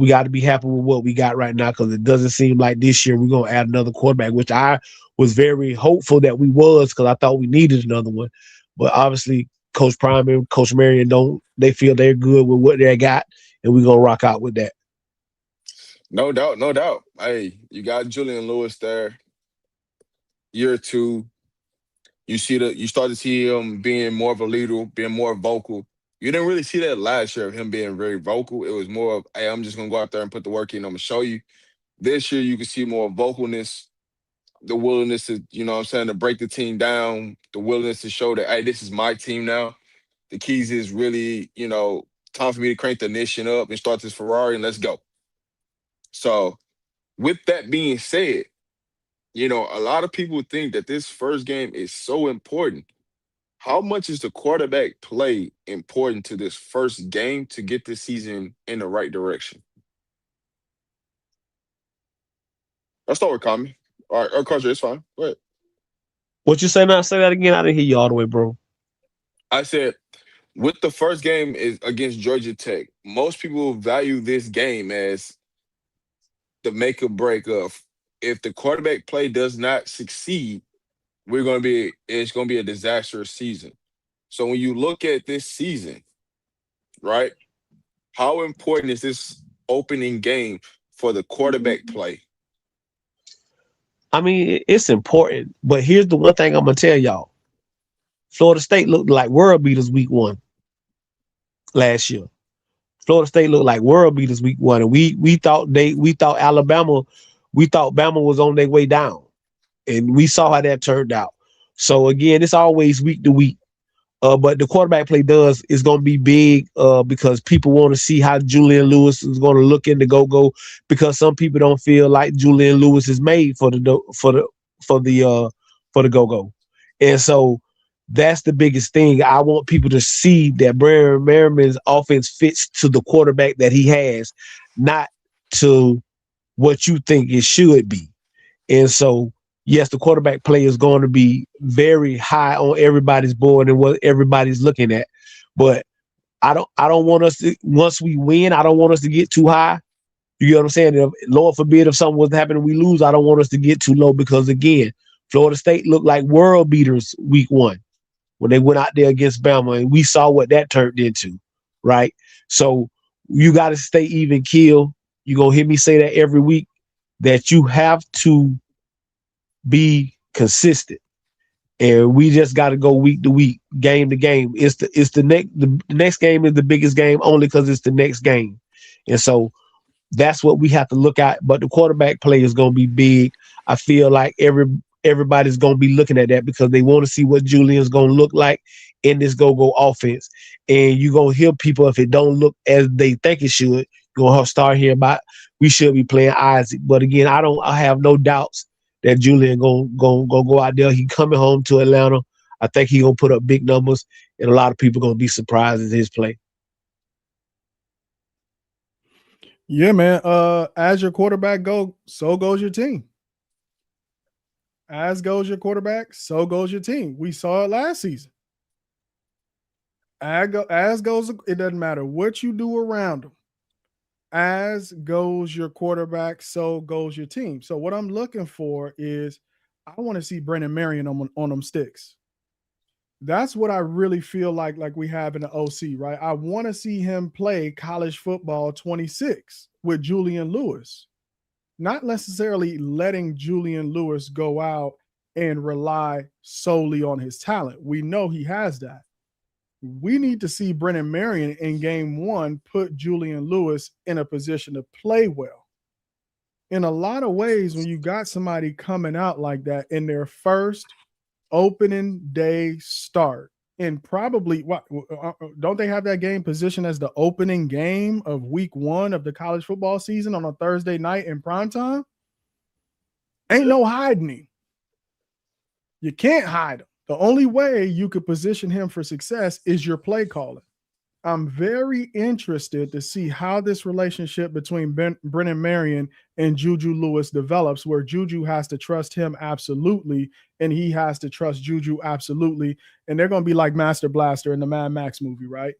we got to be happy with what we got right now because it doesn't seem like this year we're going to add another quarterback, which I was very hopeful that we was because I thought we needed another one. But obviously, Coach Prime and Coach Marion they feel they're good with what they got, and we're going to rock out with that. No doubt, no doubt. Hey, you got Julian Lewis there. Year two, you start to see him being more of a leader, being more vocal. You didn't really see that last year of him being very vocal. It was more of, hey, I'm just gonna go out there and put the work in. I'm gonna show you. This year you can see more vocalness, the willingness to, what I'm saying, to break the team down, the willingness to show that, hey, this is my team now. The keys is really, time for me to crank the ignition up and start this Ferrari and let's go. So with that being said, a lot of people think that this first game is so important. How much is the quarterback play important to this first game to get this season in the right direction? Let's start with Kami. All right, or Carter, it's fine. Go ahead. What you say now? Say that again. I didn't hear you all the way, bro. I said, with the first game is against Georgia Tech, most people value this game as the make or break of if the quarterback play does not succeed, it's gonna be a disastrous season. So when you look at this season, right, how important is this opening game for the quarterback play? I mean, it's important, but here's the one thing I'm gonna tell y'all: Florida State looked like world beaters week one last year. Florida State looked like world beaters week one, and we thought Alabama, we thought Bama was on their way down, and we saw how that turned out. So again, it's always week to week. But the quarterback play is going to be big because people want to see how Julian Lewis is going to look in the go because some people don't feel like Julian Lewis is made for the go, and so that's the biggest thing. I want people to see that Brandon Merriman's offense fits to the quarterback that he has, not to what you think it should be, and so. Yes, the quarterback play is going to be very high on everybody's board and what everybody's looking at. But I don't want us to, once we win, I don't want us to get too high. You get what I'm saying? Lord forbid if something was to happen and we lose, I don't want us to get too low because again, Florida State looked like world beaters week one when they went out there against Bama and we saw what that turned into, right? So you got to stay even keel. You're going to hear me say that every week that you have to be consistent, and we just got to go week to week, game to game. The next game is the biggest game only because it's the next game, and so that's what we have to look at. But the quarterback play is going to be big. I feel like everybody's going to be looking at that because they want to see what Julian's going to look like in this go offense. And you're going to hear people if it don't look as they think it should. You're going to start hearing about we should be playing Isaac. But again, I have no doubts that Julian gonna go out there. He coming home to Atlanta. I think he gonna put up big numbers, and a lot of people gonna be surprised at his play. Yeah, man. As your quarterback go, so goes your team. As goes your quarterback, so goes your team. We saw it last season. As goes, it doesn't matter what you do around them. As goes your quarterback, so goes your team. So what I'm looking for is I want to see Brennan Marion on them sticks. That's what I really feel like we have in the OC, right? I want to see him play college football 26 with Julian Lewis, not necessarily letting Julian Lewis go out and rely solely on his talent. We know he has that. We need to see Brennan Marion in game one put Julian Lewis in a position to play well. In a lot of ways, when you got somebody coming out like that in their first opening day start, and probably don't they have that game positioned as the opening game of week one of the college football season on a Thursday night in primetime? Ain't no hiding him. You can't hide him. The only way you could position him for success is your play calling. I'm very interested to see how this relationship between Brennan Marion and JuJu Lewis develops, where JuJu has to trust him absolutely, and he has to trust JuJu absolutely. And they're going to be like Master Blaster in the Mad Max movie, right?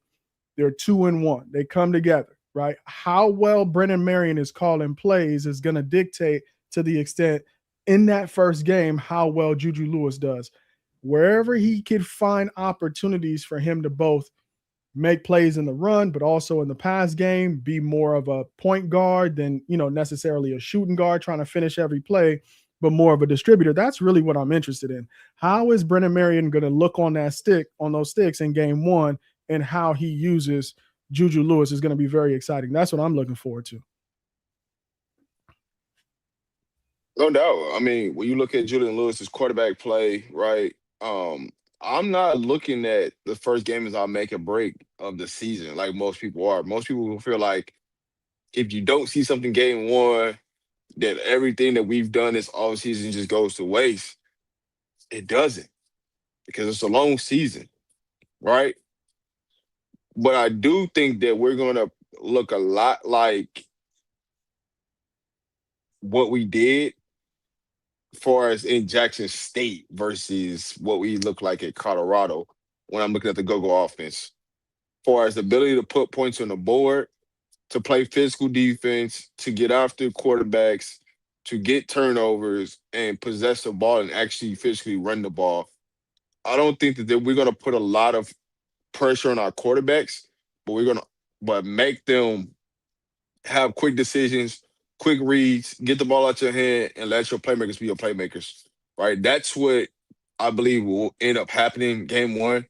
They're 2-in-1. They come together. right? How well Brennan Marion is calling plays is going to dictate to the extent in that first game how well Juju Lewis does. Wherever he could find opportunities for him to both make plays in the run, but also in the pass game, be more of a point guard than, necessarily a shooting guard trying to finish every play, but more of a distributor. That's really what I'm interested in. How is Brennan Marion going to look on those sticks in game one, and how he uses Juju Lewis is going to be very exciting. That's what I'm looking forward to. No doubt. I mean, when you look at Julian Lewis's quarterback play, right? I'm not looking at the first game as our make or break of the season, like most people are. Most people will feel like if you don't see something game one, that everything that we've done this all season just goes to waste. It doesn't, because it's a long season, right? But I do think that we're gonna look a lot like what we did far as in Jackson State versus what we look like at Colorado when I'm looking at the go-go offense. Far as the ability to put points on the board, to play physical defense, to get after quarterbacks, to get turnovers and possess the ball and actually physically run the ball. I don't think that we're going to put a lot of pressure on our quarterbacks, but we're going to but make them have quick decisions, quick reads, get the ball out your hand, and let your playmakers be your playmakers. Right? That's what I believe will end up happening game one.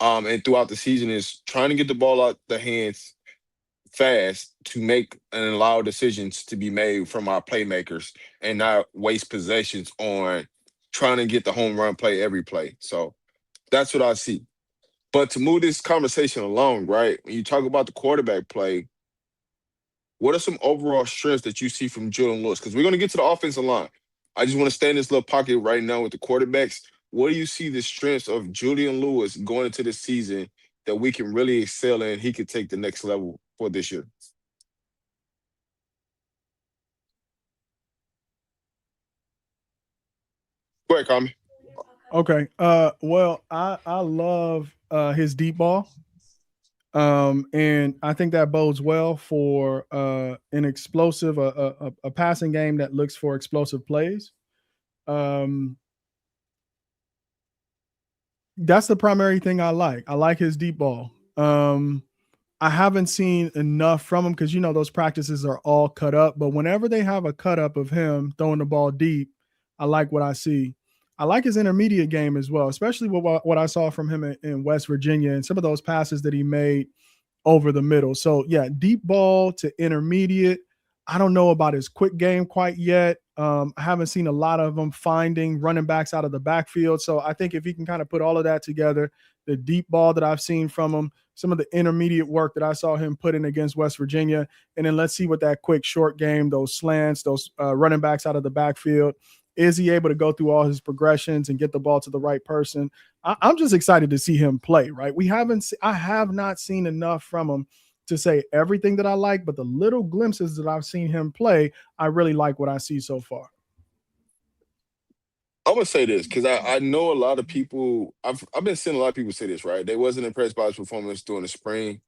And throughout the season is trying to get the ball out the hands fast to make and allow decisions to be made from our playmakers and not waste possessions on trying to get the home run play every play. So that's what I see. But to move this conversation along, right? When you talk about the quarterback play, what are some overall strengths that you see from Jordan Lewis? Because we're going to get to the offensive line. I just want to stay in this little pocket right now with the quarterbacks. What do you see the strengths of Julian Lewis going into the season that we can really excel in? He could take the next level for this year. Go ahead, Kami. Okay. Well, I love his deep ball. And I think that bodes well for an explosive, a passing game that looks for explosive plays. Um, that's the primary thing I like. I like his deep ball. I haven't seen enough from him because those practices are all cut up. But whenever they have a cut up of him throwing the ball deep, I like what I see. I like his intermediate game as well, especially what I saw from him in West Virginia and some of those passes that he made over the middle. So yeah, deep ball to intermediate. I don't know about his quick game quite yet. I haven't seen a lot of them finding running backs out of the backfield. So I think if he can kind of put all of that together, the deep ball that I've seen from him, some of the intermediate work that I saw him put in against West Virginia, and then let's see what that quick short game, those slants, those running backs out of the backfield. Is he able to go through all his progressions and get the ball to the right person? I'm just excited to see him play, right? I have not seen enough from him to say everything that I like, but the little glimpses that I've seen him play, I really like what I see so far. I'm gonna say this because I know a lot of people. I've been seeing a lot of people say this, right? They wasn't impressed by his performance during the spring,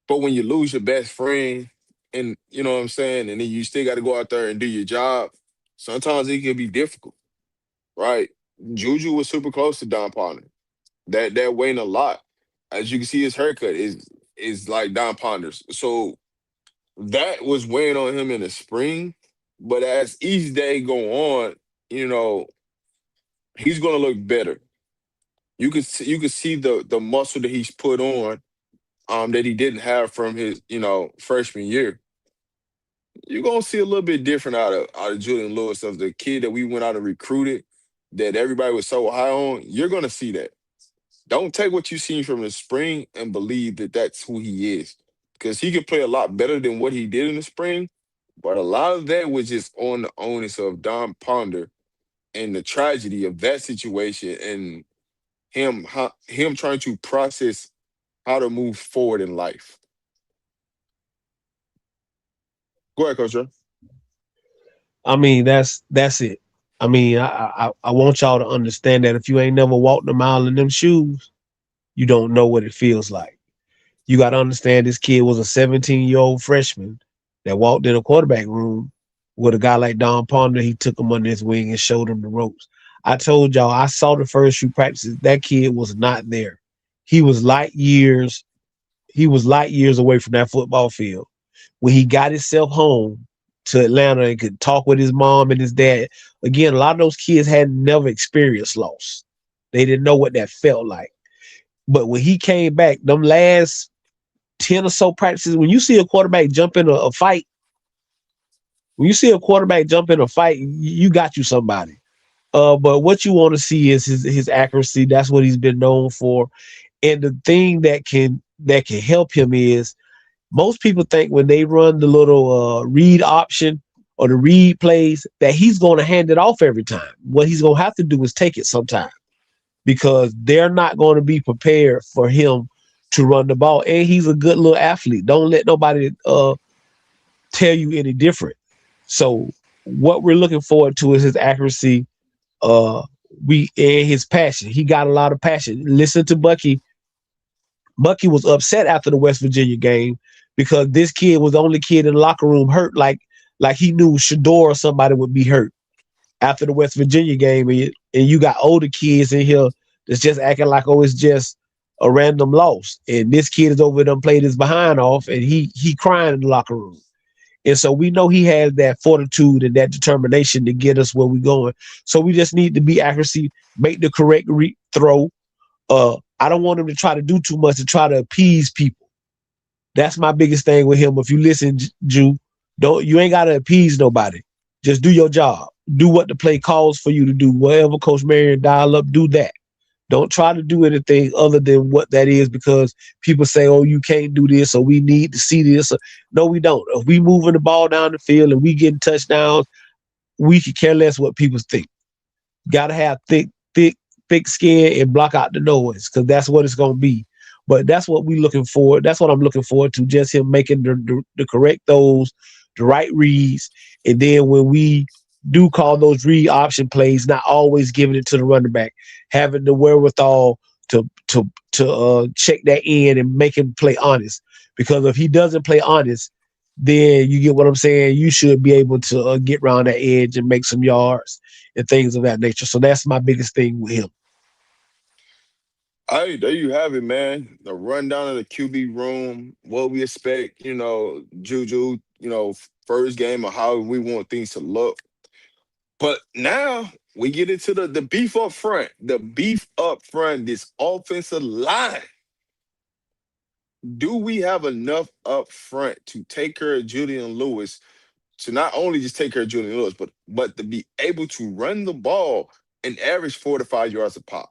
but when you lose your best friend, and you know what I'm saying, and then you still got to go out there and do your job, sometimes it can be difficult, right? Juju was super close to Don Ponder. That weighing a lot. As you can see, his haircut is like Don Ponder's. So that was weighing on him in the spring. But as each day go on, you know, he's gonna look better. You could see the muscle that he's put on that he didn't have from his, freshman year. You're gonna see a little bit different out of Julian Lewis, of the kid that we went out and recruited that everybody was so high on. You're gonna see that. Don't take what you seen from the spring and believe that that's who he is, because he could play a lot better than what he did in the spring. But a lot of that was just on the onus of Don Ponder and the tragedy of that situation, and him trying to process how to move forward in life. Go ahead, Coach Joe. I mean, that's it. I mean, I want y'all to understand that if you ain't never walked a mile in them shoes, you don't know what it feels like. You got to understand this kid was a 17-year-old freshman that walked in a quarterback room with a guy like Don Ponder. He took him under his wing and showed him the ropes. I told y'all, I saw the first few practices. That kid was not there. He was light years. He was light years away from that football field. When he got himself home to Atlanta and could talk with his mom and his dad, again, a lot of those kids had never experienced loss. They didn't know what that felt like. But when he came back, them last 10 or so practices, when you see a quarterback jump in a fight, when you see a quarterback jump in a fight, you got you somebody. But what you want to see is his accuracy. That's what he's been known for. And the thing that can help him is most people think when they run the little read option or the read plays that he's going to hand it off every time. What he's going to have to do is take it sometime because they're not going to be prepared for him to run the ball. And he's a good little athlete. Don't let nobody tell you any different. So what we're looking forward to is his accuracy, and his passion. He got a lot of passion. Listen to Bucky. Bucky was upset after the West Virginia game because this kid was the only kid in the locker room hurt, like he knew Shador or somebody would be hurt after the West Virginia game, and you got older kids in here that's just acting like, oh, it's just a random loss, and this kid is over them played his behind off, and he crying in the locker room. And so we know he has that fortitude and that determination to get us where we're going. So we just need to be accuracy, make the correct throw. I don't want him to try to do too much to try to appease people. That's my biggest thing with him. If you listen, Ju, you ain't gotta appease nobody. Just do your job. Do what the play calls for you to do. Whatever Coach Marion dial up, do that. Don't try to do anything other than what that is because people say, oh, you can't do this or we need to see this. No, we don't. If we moving the ball down the field and we getting touchdowns, we could care less what people think. Got to have thick skin and block out the noise because that's what it's going to be. But that's what we looking for. That's what I'm looking forward to, just him making the correct throws, the right reads. And then when we do call those read option plays, not always giving it to the running back, having the wherewithal to check that in and make him play honest. Because if he doesn't play honest, then you get what I'm saying. You should be able to get around that edge and make some yards and things of that nature. So that's my biggest thing with him. Hey, there you have it, man. The rundown of the QB room, what we expect, Juju, first game of how we want things to look. But now we get into the beef up front. The beef up front, this offensive line. Do we have enough up front to take care of Julian Lewis, to not only just take care of Julian Lewis, but to be able to run the ball and average 4 to 5 yards a pop?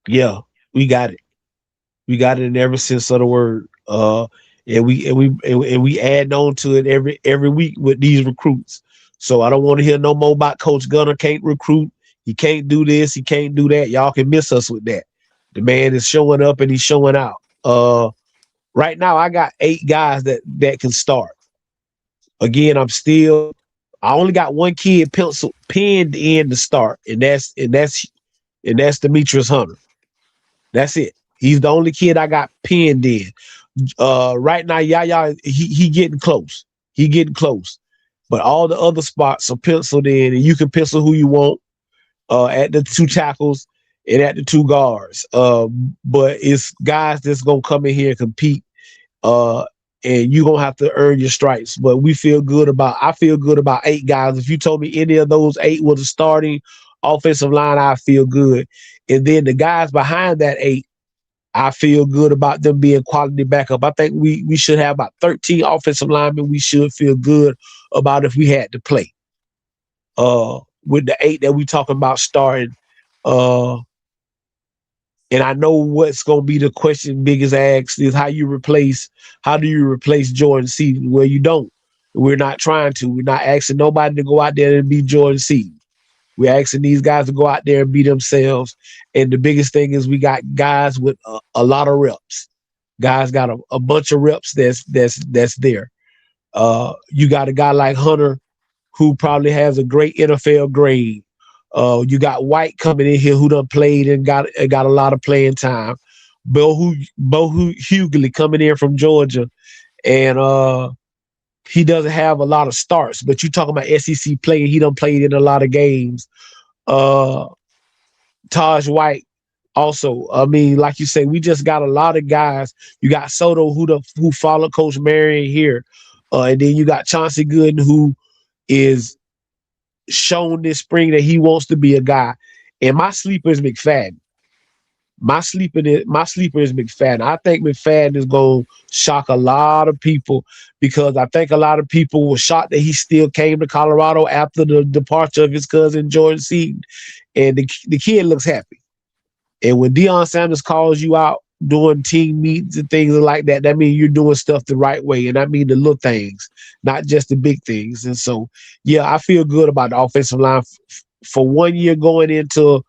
Yeah, we got it. We got it in every sense of the word. And we add on to it every week with these recruits. So I don't want to hear no more about Coach Gunner can't recruit. He can't do this. He can't do that. Y'all can miss us with that. The man is showing up and he's showing out. Right now I got 8 guys that can start. Again, I only got one kid pinned in to start, and that's Demetrius Hunter. That's it. He's the only kid I got pinned in. Right now, Yaya, he getting close. He getting close. But all the other spots are penciled in, and you can pencil who you want at the 2 tackles and at the 2 guards. But it's guys that's gonna come in here and compete. And you're gonna have to earn your stripes. But I feel good about 8 guys. If you told me any of those 8 was a starting offensive line, I feel good. And then the guys behind that 8, I feel good about them being quality backup. I think we should have about 13 offensive linemen. We should feel good about if we had to play. With the 8 that we talking about starting. And I know what's going to be the question biggest asked is how do you replace Jordan Seaton? Well, you don't. We're not trying to. We're not asking nobody to go out there and be Jordan Seaton. We're asking these guys to go out there and be themselves. And the biggest thing is we got guys with a lot of reps. Guys got a bunch of reps that's there. You got a guy like Hunter who probably has a great NFL grade. You got White coming in here who done played and got a lot of playing time. Bo Hughley coming in from Georgia, and he doesn't have a lot of starts. But you talking about SEC play, he done played in a lot of games. Uh, Taj White also. I mean, like you say, we just got a lot of guys. You got Soto who followed Coach Marion here, and then you got Chauncey Gooden who is shown this spring that he wants to be a guy. And my sleeper is McFadden. My sleeper is McFadden. I think McFadden is going to shock a lot of people because I think a lot of people were shocked that he still came to Colorado after the departure of his cousin Jordan Seaton, and the kid looks happy. And when Deion Sanders calls you out doing team meetings and things like that, that means you're doing stuff the right way, and I mean the little things, not just the big things. And so, yeah, I feel good about the offensive line for 1 year going into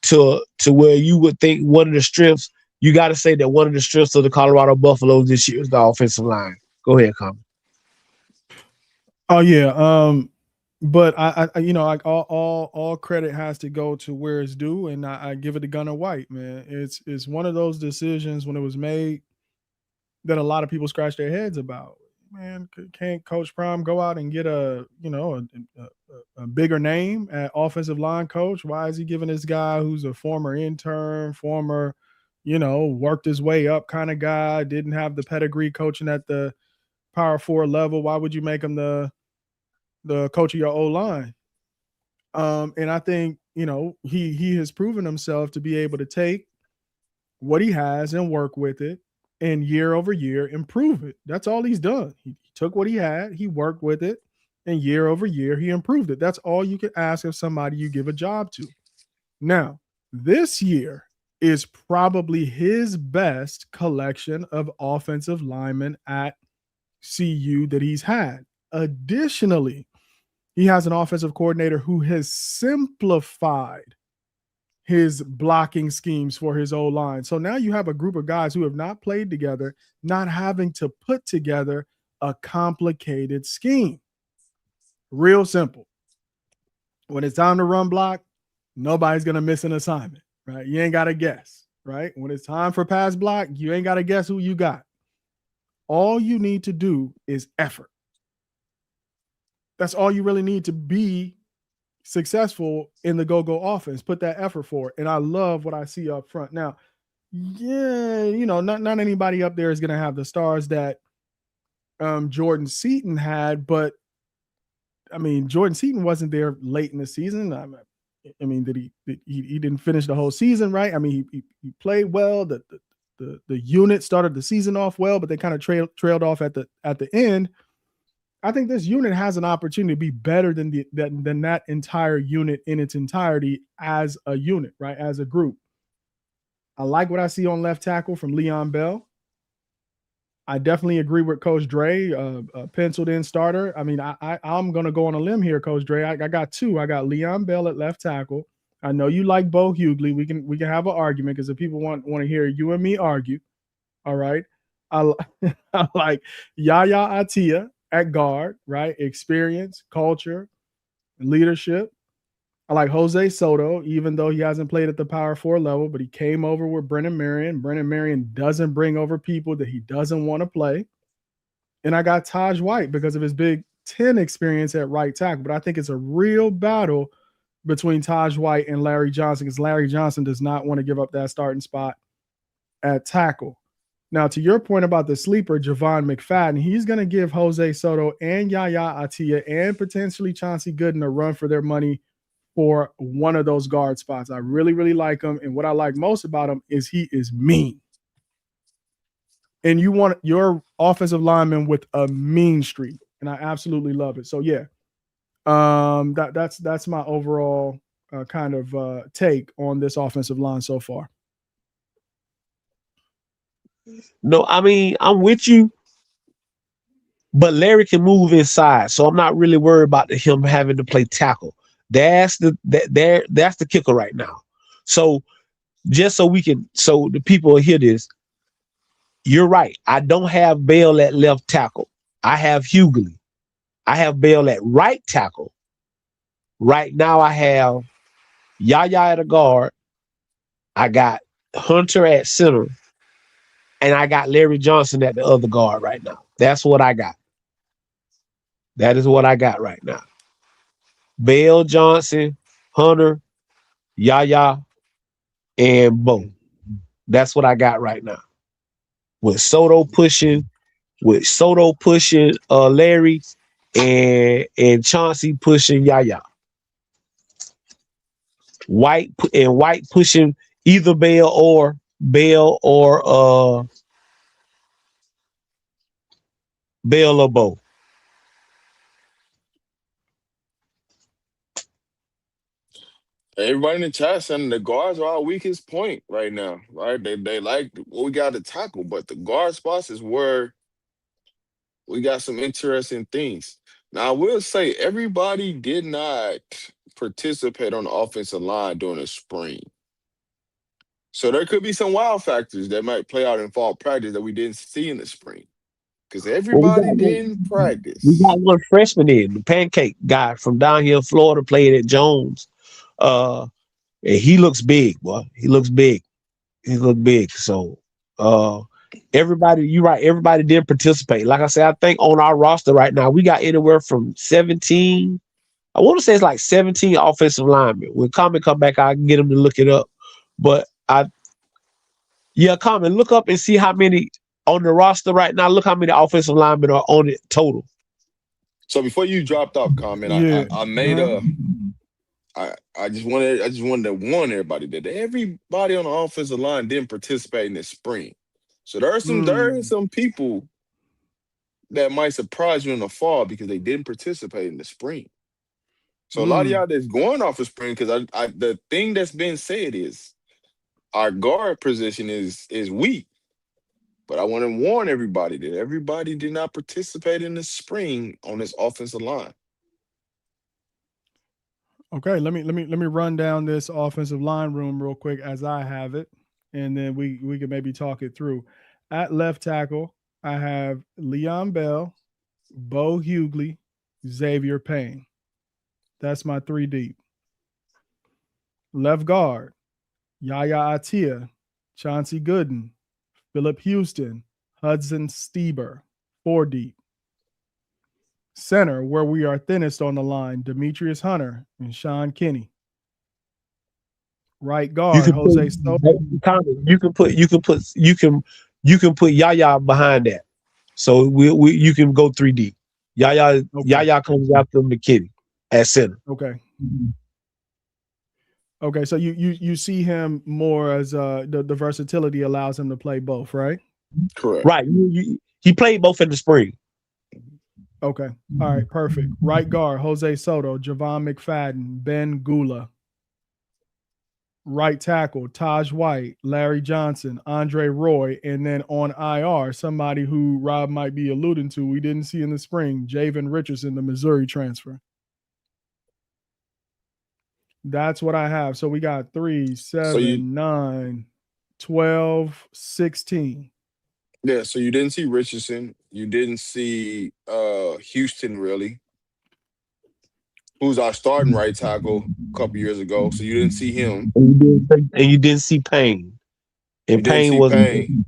to where you would think one of the strengths. You got to say that one of the strengths of the Colorado Buffaloes this year is the offensive line. Go ahead, Carmen. Oh yeah. But like all credit has to go to where it's due, and I give it to Gunnar White, man. It's one of those decisions when it was made that a lot of people scratch their heads about. Man, can't Coach Prime go out and get a bigger name at offensive line coach? Why is he giving this guy who's a former intern, former, worked his way up kind of guy, didn't have the pedigree coaching at the Power Four level? Why would you make him the coach of your O line? And I think he has proven himself to be able to take what he has and work with it, and year over year improve it. That's all he's done. He took what he had, he worked with it, and year over year he improved it. That's all you can ask of somebody you give a job to. Now, this year is probably his best collection of offensive linemen at CU that he's had. Additionally, he has an offensive coordinator who has simplified his blocking schemes for his O-line. So now you have a group of guys who have not played together, not having to put together a complicated scheme. Real simple. When it's time to run block, nobody's going to miss an assignment, right? You ain't got to guess, right? When it's time for pass block, you ain't got to guess who you got. All you need to do is effort. That's all you really need to be successful in the go-go offense. Put that effort for it. And I love what I see up front. Now, yeah, not anybody up there is going to have the stars that Jordan Seaton had, but I mean, Jordan Seaton wasn't there late in the season. I mean, he didn't finish the whole season, right? I mean, he played well. The unit started the season off well, but they kind of trailed off at the end. I think this unit has an opportunity to be better than that entire unit in its entirety as a unit, right? As a group. I like what I see on left tackle from Leon Bell. I definitely agree with Coach Dre, penciled in starter. I mean, I'm going to go on a limb here, Coach Dre. I got two. I got Leon Bell at left tackle. I know you like Bo Hughley. We can have an argument because if people want to hear you and me argue, all right. I like Yaya Atia at guard, right? Experience, culture, leadership. I like Jose Soto, even though he hasn't played at the Power 4 level, but he came over with Brennan Marion. Brennan Marion doesn't bring over people that he doesn't want to play. And I got Taj White because of his Big Ten experience at right tackle. But I think it's a real battle between Taj White and Larry Johnson because Larry Johnson does not want to give up that starting spot at tackle. Now, to your point about the sleeper, Javon McFadden, he's going to give Jose Soto and Yaya Atia and potentially Chauncey Gooden a run for their money for one of those guard spots. I really, really like him. And what I like most about him is he is mean. And you want your offensive lineman with a mean streak. And I absolutely love it. So, yeah, that's my overall kind of take on this offensive line so far. No, I mean, I'm with you, but Larry can move inside, so I'm not really worried about him having to play tackle. That's the kicker right now. So just so the people will hear this, you're right. I don't have Bell at left tackle. I have Hughley. I have Bell at right tackle. Right now I have Yaya at a guard. I got Hunter at center, and I got Larry Johnson at the other guard right now. That's what I got. That is what I got right now. Bale Johnson, Hunter, Yaya, and Bo. That's what I got right now. With Soto pushing Larry and Chauncey pushing Yaya. White pushing either Bale or Bo. Everybody in the chat saying the guards are our weakest point right now, right? They like what we got to tackle, but the guard spots is where we got some interesting things. Now, I will say everybody did not participate on the offensive line during the spring. So there could be some wild factors that might play out in fall practice that we didn't see in the spring. Because Well, everybody didn't we practice. got one freshman in, the pancake guy from down here in Florida, played at Jones. Uh, and he looks big, boy. He looks big. He looked big. So uh everybody, you're right, everybody did participate. Like I said, I think on our roster right now, we got anywhere from 17. I want to say it's like 17 offensive linemen. When Common come back, I can get him to look it up. But Common, look up and see how many on the roster right now. Look how many offensive linemen are on it total. So before you dropped off, comment, Yeah. I made a I just wanted to warn everybody that everybody on the offensive line didn't participate in this spring. So there are some people that might surprise you in the fall because they didn't participate in the spring. So a lot of y'all that's going off of spring, because the thing that's been said is our guard position is weak. But I want to warn everybody that everybody did not participate in the spring on this offensive line. Okay, let me run down this offensive line room real quick as I have it, and then we can maybe talk it through. At left tackle, I have Leon Bell, Bo Hughley, Xavier Payne. That's my three deep. Left guard, Yaya Atia, Chauncey Gooden, Philip Houston, Hudson Steber. Four deep. Center, where we are thinnest on the line, Demetrius Hunter and Sean Kinney. Right You guard, can put Jose Soto. Common, you can put Yaya behind that. So we you can go 3D. Okay. Yaya comes after McKinney at center. Okay. Okay. So you see him more as the versatility allows him to play both, right? Correct. Right. He played both in the spring. Okay. All right. Perfect. Right guard, Jose Soto, Javon McFadden, Ben Gula. Right tackle, Taj White, Larry Johnson, Andre Roy, and then on IR, somebody who Rob might be alluding to, we didn't see in the spring, Javen Richardson, the Missouri transfer. That's what I have. So we got 3, So you 7, 9, 12, 16. Yeah, so you didn't see Richardson. You didn't see Houston really, who's our starting right tackle a couple years ago. So you didn't see him. And you didn't see Payne. You And didn't Payne see wasn't Payne.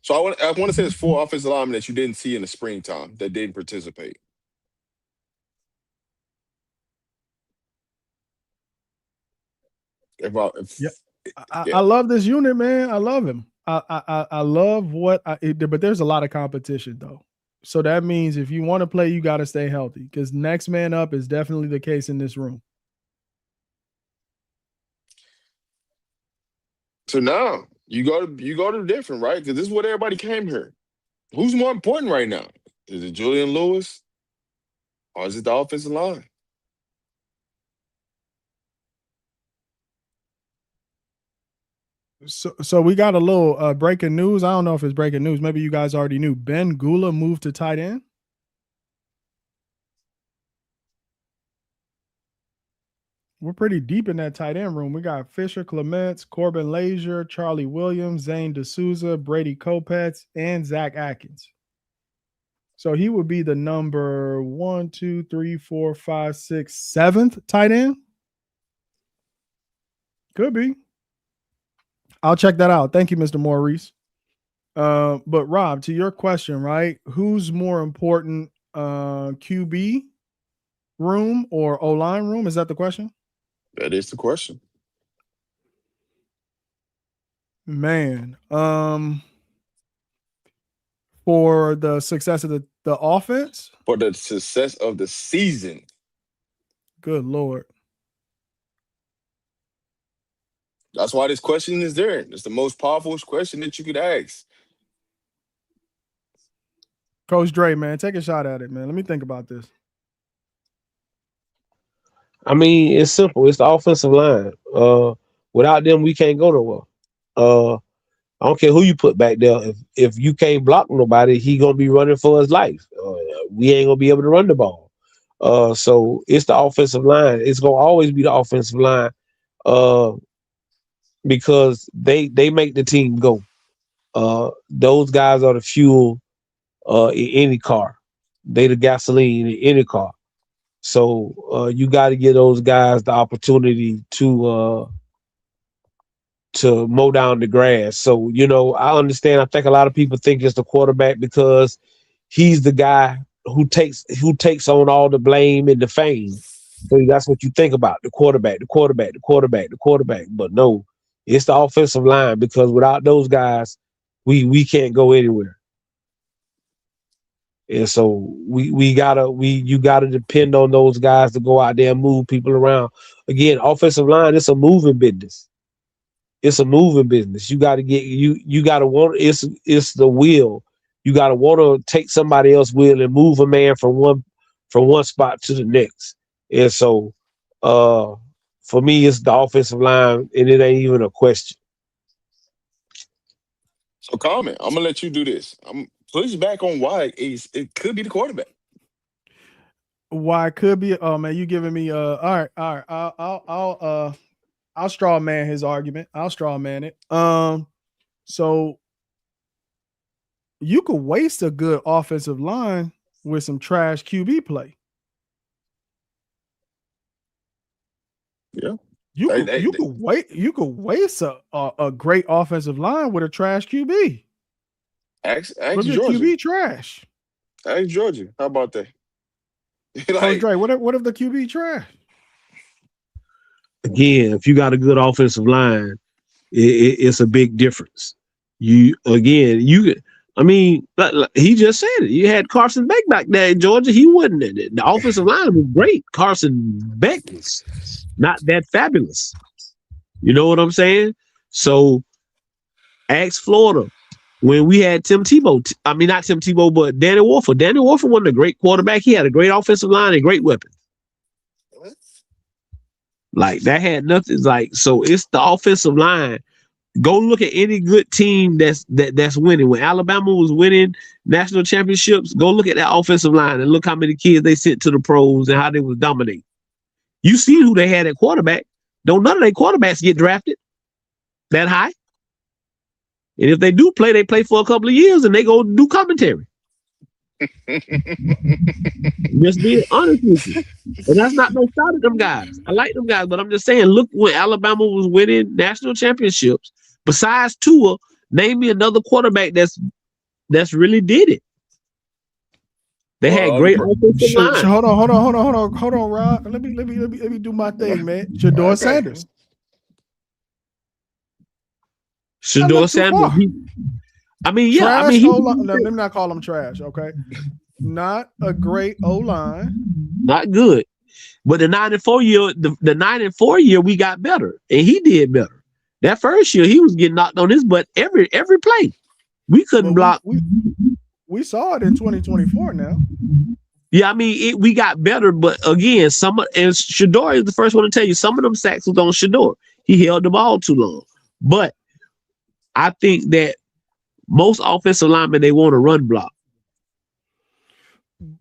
So I want to say there's 4 offensive linemen that you didn't see in the springtime that didn't participate. If I, Yeah. if, I yeah. love this unit, man. I love him. I love but there's a lot of competition though. So that means if you want to play, you got to stay healthy because next man up is definitely the case in this room. So now you go to different, right? Because this is what everybody came here. Who's more important right now? Is it Julian Lewis or is it the offensive line? So we got a little breaking news. I don't know if it's breaking news. Maybe you guys already knew. Ben Gula moved to tight end. We're pretty deep in that tight end room. We got Fisher Clements, Corbin Lazier, Charlie Williams, Zane D'Souza, Brady Kopetz, and Zach Atkins. So he would be the number 1, 2, 3, 4, 5, 6, 7th tight end. Could be. I'll check that out. Thank you, Mr. Maurice. But Rob, to your question, right? Who's more important, QB room or O line room? Is that the question? That is the question. Man, for the success of the offense, For the success of the season. good Lord. That's why this question is there. It's the most powerful question that you could ask. Coach Dre, man, take a shot at it, man. Let me think about this. I mean, it's simple. It's the offensive line. Without them, we can't go nowhere. Uh, I don't care who you put back there. If you can't block nobody, he gonna be running for his life. We ain't gonna be able to run the ball. So it's the offensive line. It's gonna always be the offensive line. Uh, because they make the team go. Those guys are the fuel in any car. They the gasoline in any car. So you got to give those guys the opportunity to mow down the grass. So I understand. I think a lot of people think it's the quarterback because he's the guy who takes on all the blame and the fame. So that's what you think about: the quarterback, the quarterback, the quarterback, the quarterback. But no, it's the offensive line because without those guys, we can't go anywhere. And so you gotta depend on those guys to go out there and move people around. Again, offensive line, it's a moving business. It's a moving business. You gotta you gotta want it's the will. You gotta want to take somebody else's will and move a man from one spot to the next. And so for me it's the offensive line and it ain't even a question. So comment. I'm gonna let you do this. I'm push back on why it could be the quarterback. Why it could be? Oh man, you giving me all right. I'll straw man his argument. I'll straw man it. So you could waste a good offensive line with some trash QB play. Yeah. You could waste a great offensive line with a trash QB. Ask Look at Georgia. QB trash. Ask Georgia. How about that? Coach Dre, what if the QB trash? Again, if you got a good offensive line, it's a big difference. I mean, like he just said it. You had Carson Beck back there in Georgia. He wasn't in it. The offensive line was great. Carson Beck was not that fabulous. You know what I'm saying? So ask Florida when we had Tim Tebow. I mean, not Tim Tebow, but Danny Wolford. Danny Wolford wasn't a great quarterback. He had a great offensive line and great weapons. Like that had nothing. Like so, it's the offensive line. Go look at any good team that's winning. When Alabama was winning national championships, go look at that offensive line and look how many kids they sent to the pros and how they was dominating. You see who they had at quarterback. Don't none of their quarterbacks get drafted that high. And if they do play, they play for a couple of years and they go do commentary. Just being honest with you. And that's not no shot at them guys. I like them guys, but I'm just saying, look when Alabama was winning national championships. Besides Tua, name me another quarterback that's really did it. They had great offensive line. Hold on, Rob. Let me do my thing, man. Shador Sanders. Shador Sanders. I mean, yeah. Trash I mean, let me not call him trash, okay? Not a great O-line. Not good. But the 9-4 year, the 9-4 year, we got better, and he did better. That first year, he was getting knocked on his butt every play. We couldn't block. We saw it in 2024 now. Yeah, I mean, we got better, but again, and Shador is the first one to tell you some of them sacks was on Shador. He held the ball too long. But I think that most offensive linemen, they want to run block.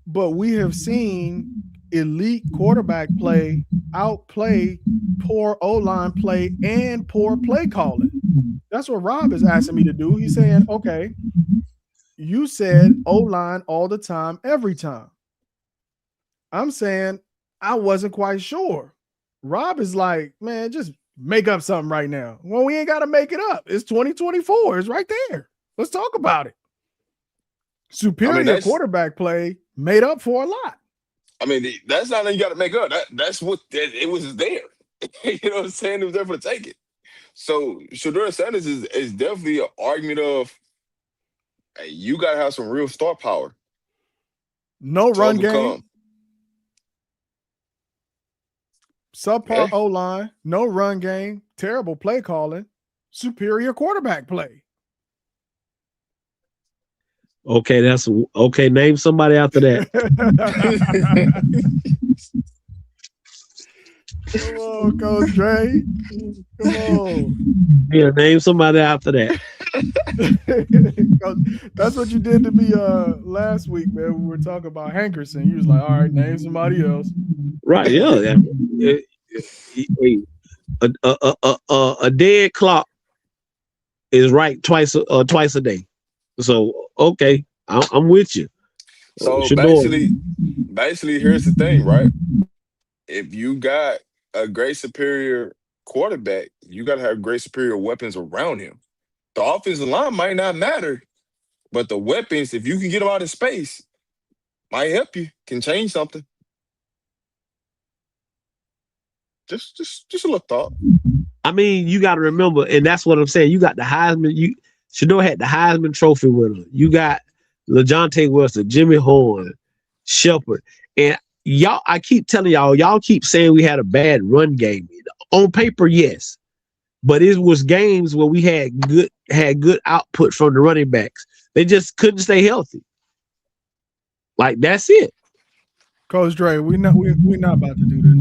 But we have seen elite quarterback play outplay poor O-line play and poor play calling. That's what Rob is asking me to do. He's saying, okay, you said O-line all the time, every time. I'm saying I wasn't quite sure. Rob is like, man, just Make up something right now. Well, we ain't got to make it up. It's 2024. It's right there. Let's talk about it. I mean, Superior quarterback play made up for a lot. that's not that you got to make up. That's what it was there. You know what I'm saying? It was there for the taking. So Shador Sanders is definitely an argument of, hey, you got to have some real star power No to run game, overcome. subpar Yeah. O line, no run game, terrible play calling, superior quarterback play. Okay, that's okay. Name somebody after that. Come on, Coach Dre. Come on. Yeah, name somebody after that. That's what you did to me last week, man. When we were talking about Hankerson. You was like, all right, name somebody else. Right? Yeah. A dead clock is right twice a day. So okay, I'm with you. So Shador. basically, here's the thing, right? If you got a great superior quarterback, you got to have great superior weapons around him. The offensive line might not matter, but the weapons, if you can get them out of space, might help you, can change something. Just a little thought. I mean, you got to remember, and that's what I'm saying. You got the Heisman. Shador had the Heisman Trophy winner. You got LaJohntay Wilson, Jimmy Horn, Shepard, and y'all. I keep telling y'all keep saying we had a bad run game. On paper, yes, but it was games where we had good output from the running backs. They just couldn't stay healthy. Like that's it. Coach Dre, we not about to do this.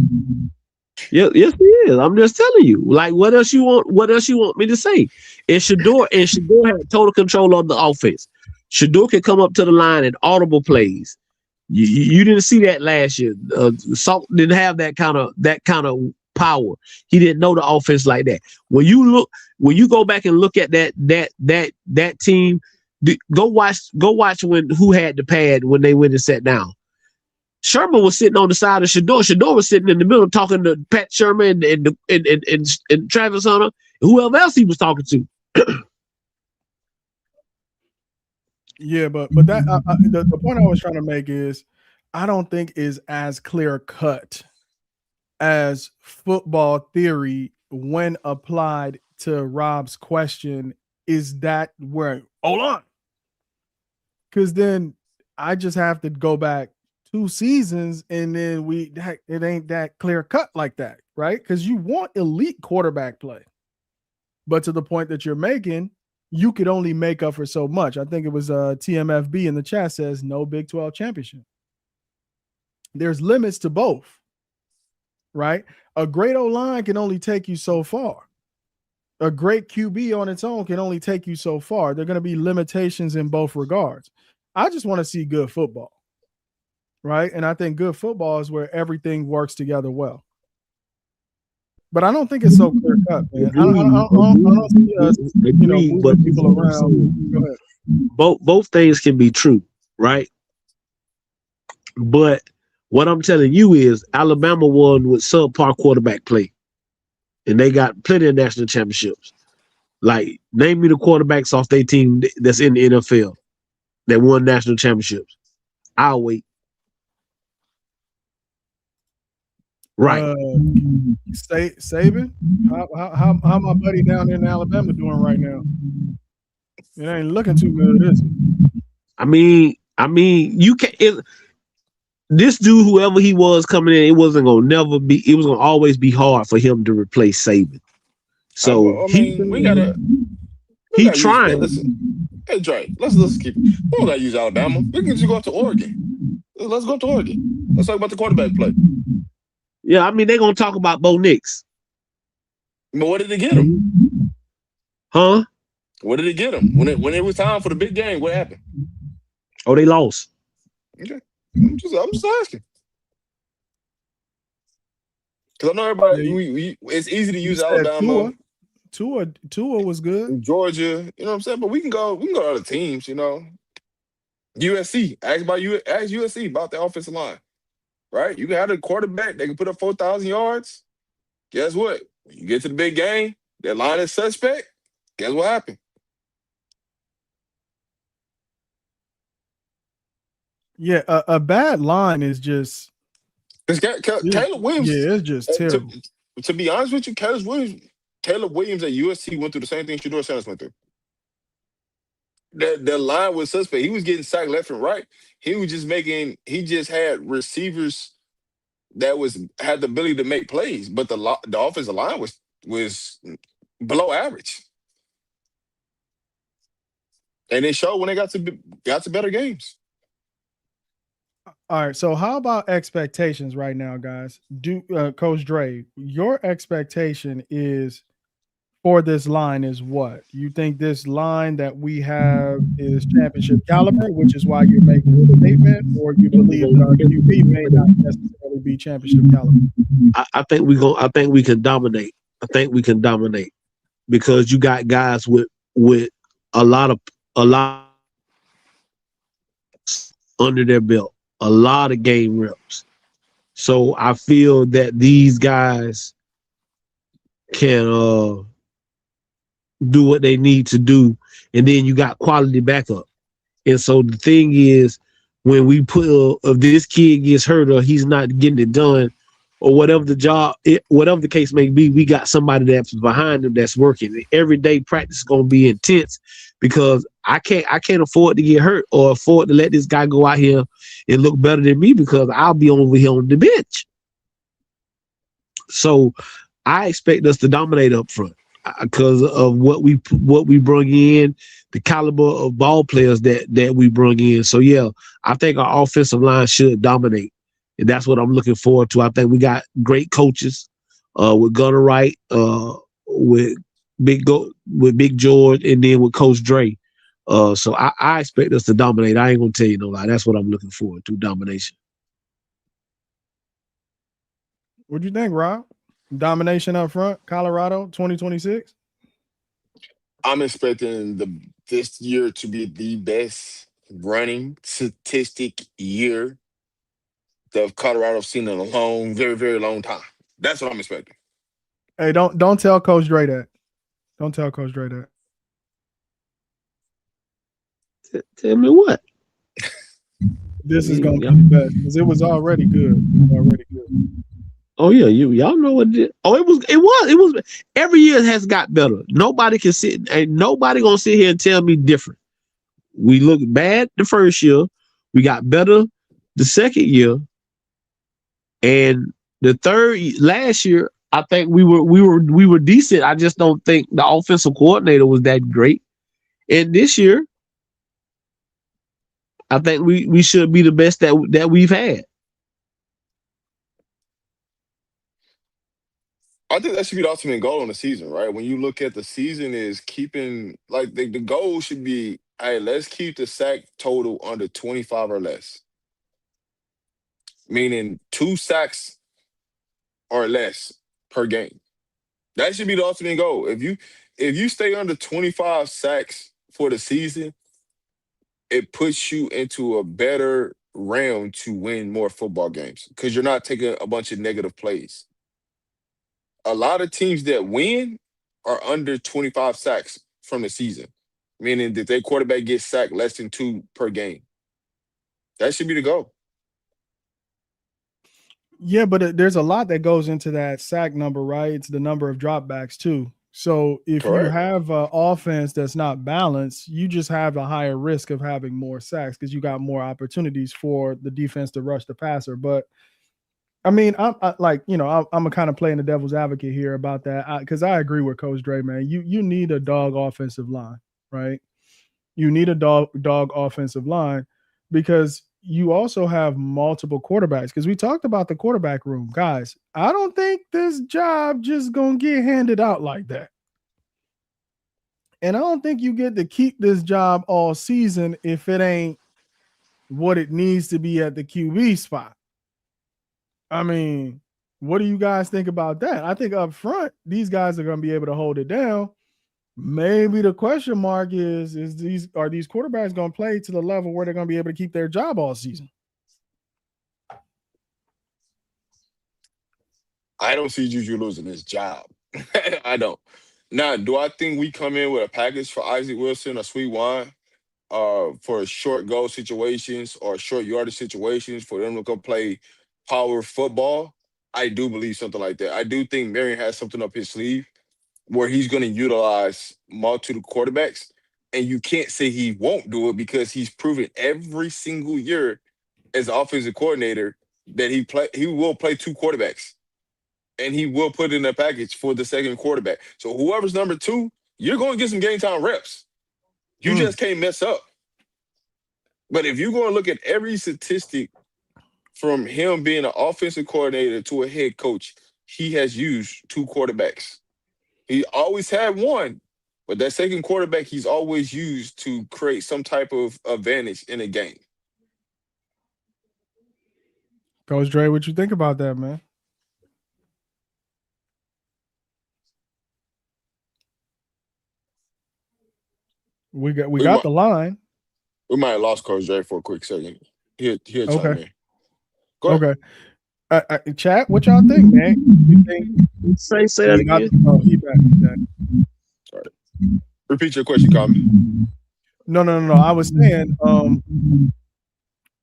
Yes, it is. I'm just telling you. Like, what else you want? What else you want me to say? And Shador had total control of the offense. Shador could come up to the line and audible plays. You didn't see that last year. Salt didn't have that kind of power. He didn't know the offense like that. When you go back and look at that team, go watch who had the pad when they went and sat down. Sherman was sitting on the side of Shador. Shador was sitting in the middle talking to Pat Sherman and Travis Hunter, whoever else he was talking to. Yeah, but that the point I was trying to make is I don't think is as clear cut as football theory when applied to Rob's question. Is that where hold on? Because then I just have to go back 2 seasons and then it ain't that clear cut like that, right? Because you want elite quarterback play, but to the point that you're making, you could only make up for so much. I think it was TMFB in the chat says no Big 12 championship. There's limits to both, right? A great O-line can only take you so far. A great QB on its own can only take you so far. There are going to be limitations in both regards. I just want to see good football, right? And I think good football is where everything works together well. But I don't think it's so clear cut, man. I don't see us, moving people around. Go ahead. Both things can be true, right? But what I'm telling you is Alabama won with subpar quarterback play, and they got plenty of national championships. Like, name me the quarterbacks off their team that's in the NFL that won national championships. I'll wait. Right. Saban, how my buddy down in Alabama doing right now? It ain't looking too good, is it? I mean, you can't. This dude, whoever he was coming in, it wasn't gonna never be. It was gonna always be hard for him to replace Saban. So we gotta trying. Listen, hey Dre, let's keep it. We don't gotta use Alabama. We can just go to Oregon. Let's go to Oregon. Let's talk about the quarterback play. Yeah, I mean, they're gonna talk about Bo Nix. But what did they get him? Huh? What did they get him? When it was time for the big game, what happened? Oh, they lost. Okay. I'm just asking. Because I know everybody, it's easy to use Alabama. Tua was good. Georgia, you know what I'm saying? But we can go to other teams, USC. Ask USC about the offensive line. Right? You can have a quarterback that can put up 4,000 yards. Guess what? When you get to the big game, that line is suspect. Guess what happened? Yeah, a bad line is just Because Caleb Williams, yeah, it's just terrible. to be honest with you, Caleb Williams at USC went through the same thing Shador Sanders went through. That line was suspect. He was getting sacked left and right. He just had receivers that had the ability to make plays, but the offensive line was below average. And it showed when they got to better games. All right, so how about expectations right now, guys? Coach Dre, your expectation is for this line is what? You think this line that we have is championship caliber, which is why you're making the statement, or you believe that our QB may not necessarily be championship caliber? I think I think we can dominate. I think we can dominate because you got guys with a lot of a lot under their belt, a lot of game reps. So I feel that these guys can do what they need to do, and then you got quality backup. And so the thing is, when we put if this kid gets hurt or he's not getting it done, or whatever the case may be, we got somebody that's behind him that's working. Every day practice is gonna be intense because I can't afford to get hurt or afford to let this guy go out here and look better than me because I'll be over here on the bench. So I expect us to dominate up front because of what we bring in, the caliber of ball players that we bring in. So yeah, I think our offensive line should dominate, and that's what I'm looking forward to. I think we got great coaches with Gunnar Wright, with with Big George, and then with Coach Dre. So I expect us to dominate. I ain't gonna tell you no lie. That's what I'm looking forward to, domination. What do you think, Rob? Domination up front, Colorado 2026? I'm expecting this year to be the best running statistic year that Colorado's seen in a very, very long time. That's what I'm expecting. Hey, don't tell Coach Dre that. Don't tell Coach Dre that. Tell me what? This is gonna be the best because it was already good. It was already good. Oh yeah, y'all know what it is. Oh, it was. Every year it has got better. Nobody can sit. Ain't nobody gonna sit here and tell me different. We looked bad the first year. We got better the second year, and the third last year. I think we were decent. I just don't think the offensive coordinator was that great. And this year, I think we should be the best that we've had. I think that should be the ultimate goal in the season, right? When you look at the season, is keeping like the goal should be, hey, let's keep the sack total under 25 or less, meaning 2 sacks or less per game. That should be the ultimate goal. If you stay under 25 sacks for the season, it puts you into a better realm to win more football games because you're not taking a bunch of negative plays. A lot of teams that win are under 25 sacks from the season, meaning that their quarterback gets sacked less than 2 per game. That should be the goal. Yeah, but there's a lot that goes into that sack number, right? It's the number of dropbacks too. So if you Correct. have an offense that's not balanced, you just have a higher risk of having more sacks because you got more opportunities for the defense to rush the passer. But I mean, I'm a kind of playing the devil's advocate here about that because I agree with Coach Dre, man. You need a dog offensive line, right? You need a dog offensive line because you also have multiple quarterbacks. Because we talked about the quarterback room, guys. I don't think this job just gonna get handed out like that. And I don't think you get to keep this job all season if it ain't what it needs to be at the QB spot. I mean, what do you guys think about that? I think up front, these guys are going to be able to hold it down. Maybe the question mark is these quarterbacks going to play to the level where they're going to be able to keep their job all season? I don't see JuJu losing his job. I don't. Now, do I think we come in with a package for Isaac Wilson or Sweet Wine for short goal situations or short yardage situations for them to go play power football? I do believe something like that. I do think Marion has something up his sleeve where he's going to utilize multiple quarterbacks. And you can't say he won't do it because he's proven every single year as an offensive coordinator that he will play two quarterbacks and he will put in a package for the second quarterback. So whoever's number two, you're going to get some game time reps. You Mm. just can't mess up. But if you're going to look at every statistic from him being an offensive coordinator to a head coach, he has used two quarterbacks. He always had one, but that second quarterback he's always used to create some type of advantage in a game. Coach Dre, what you think about that, man? We We got might the line. we might have lost Coach Jay for a quick second. He'll Okay. chime in. Go ahead. Okay. Chat, what y'all think, man? You think Say that we got? again. Oh, he back. He back. Sorry. Repeat your question, Common. No. I was saying,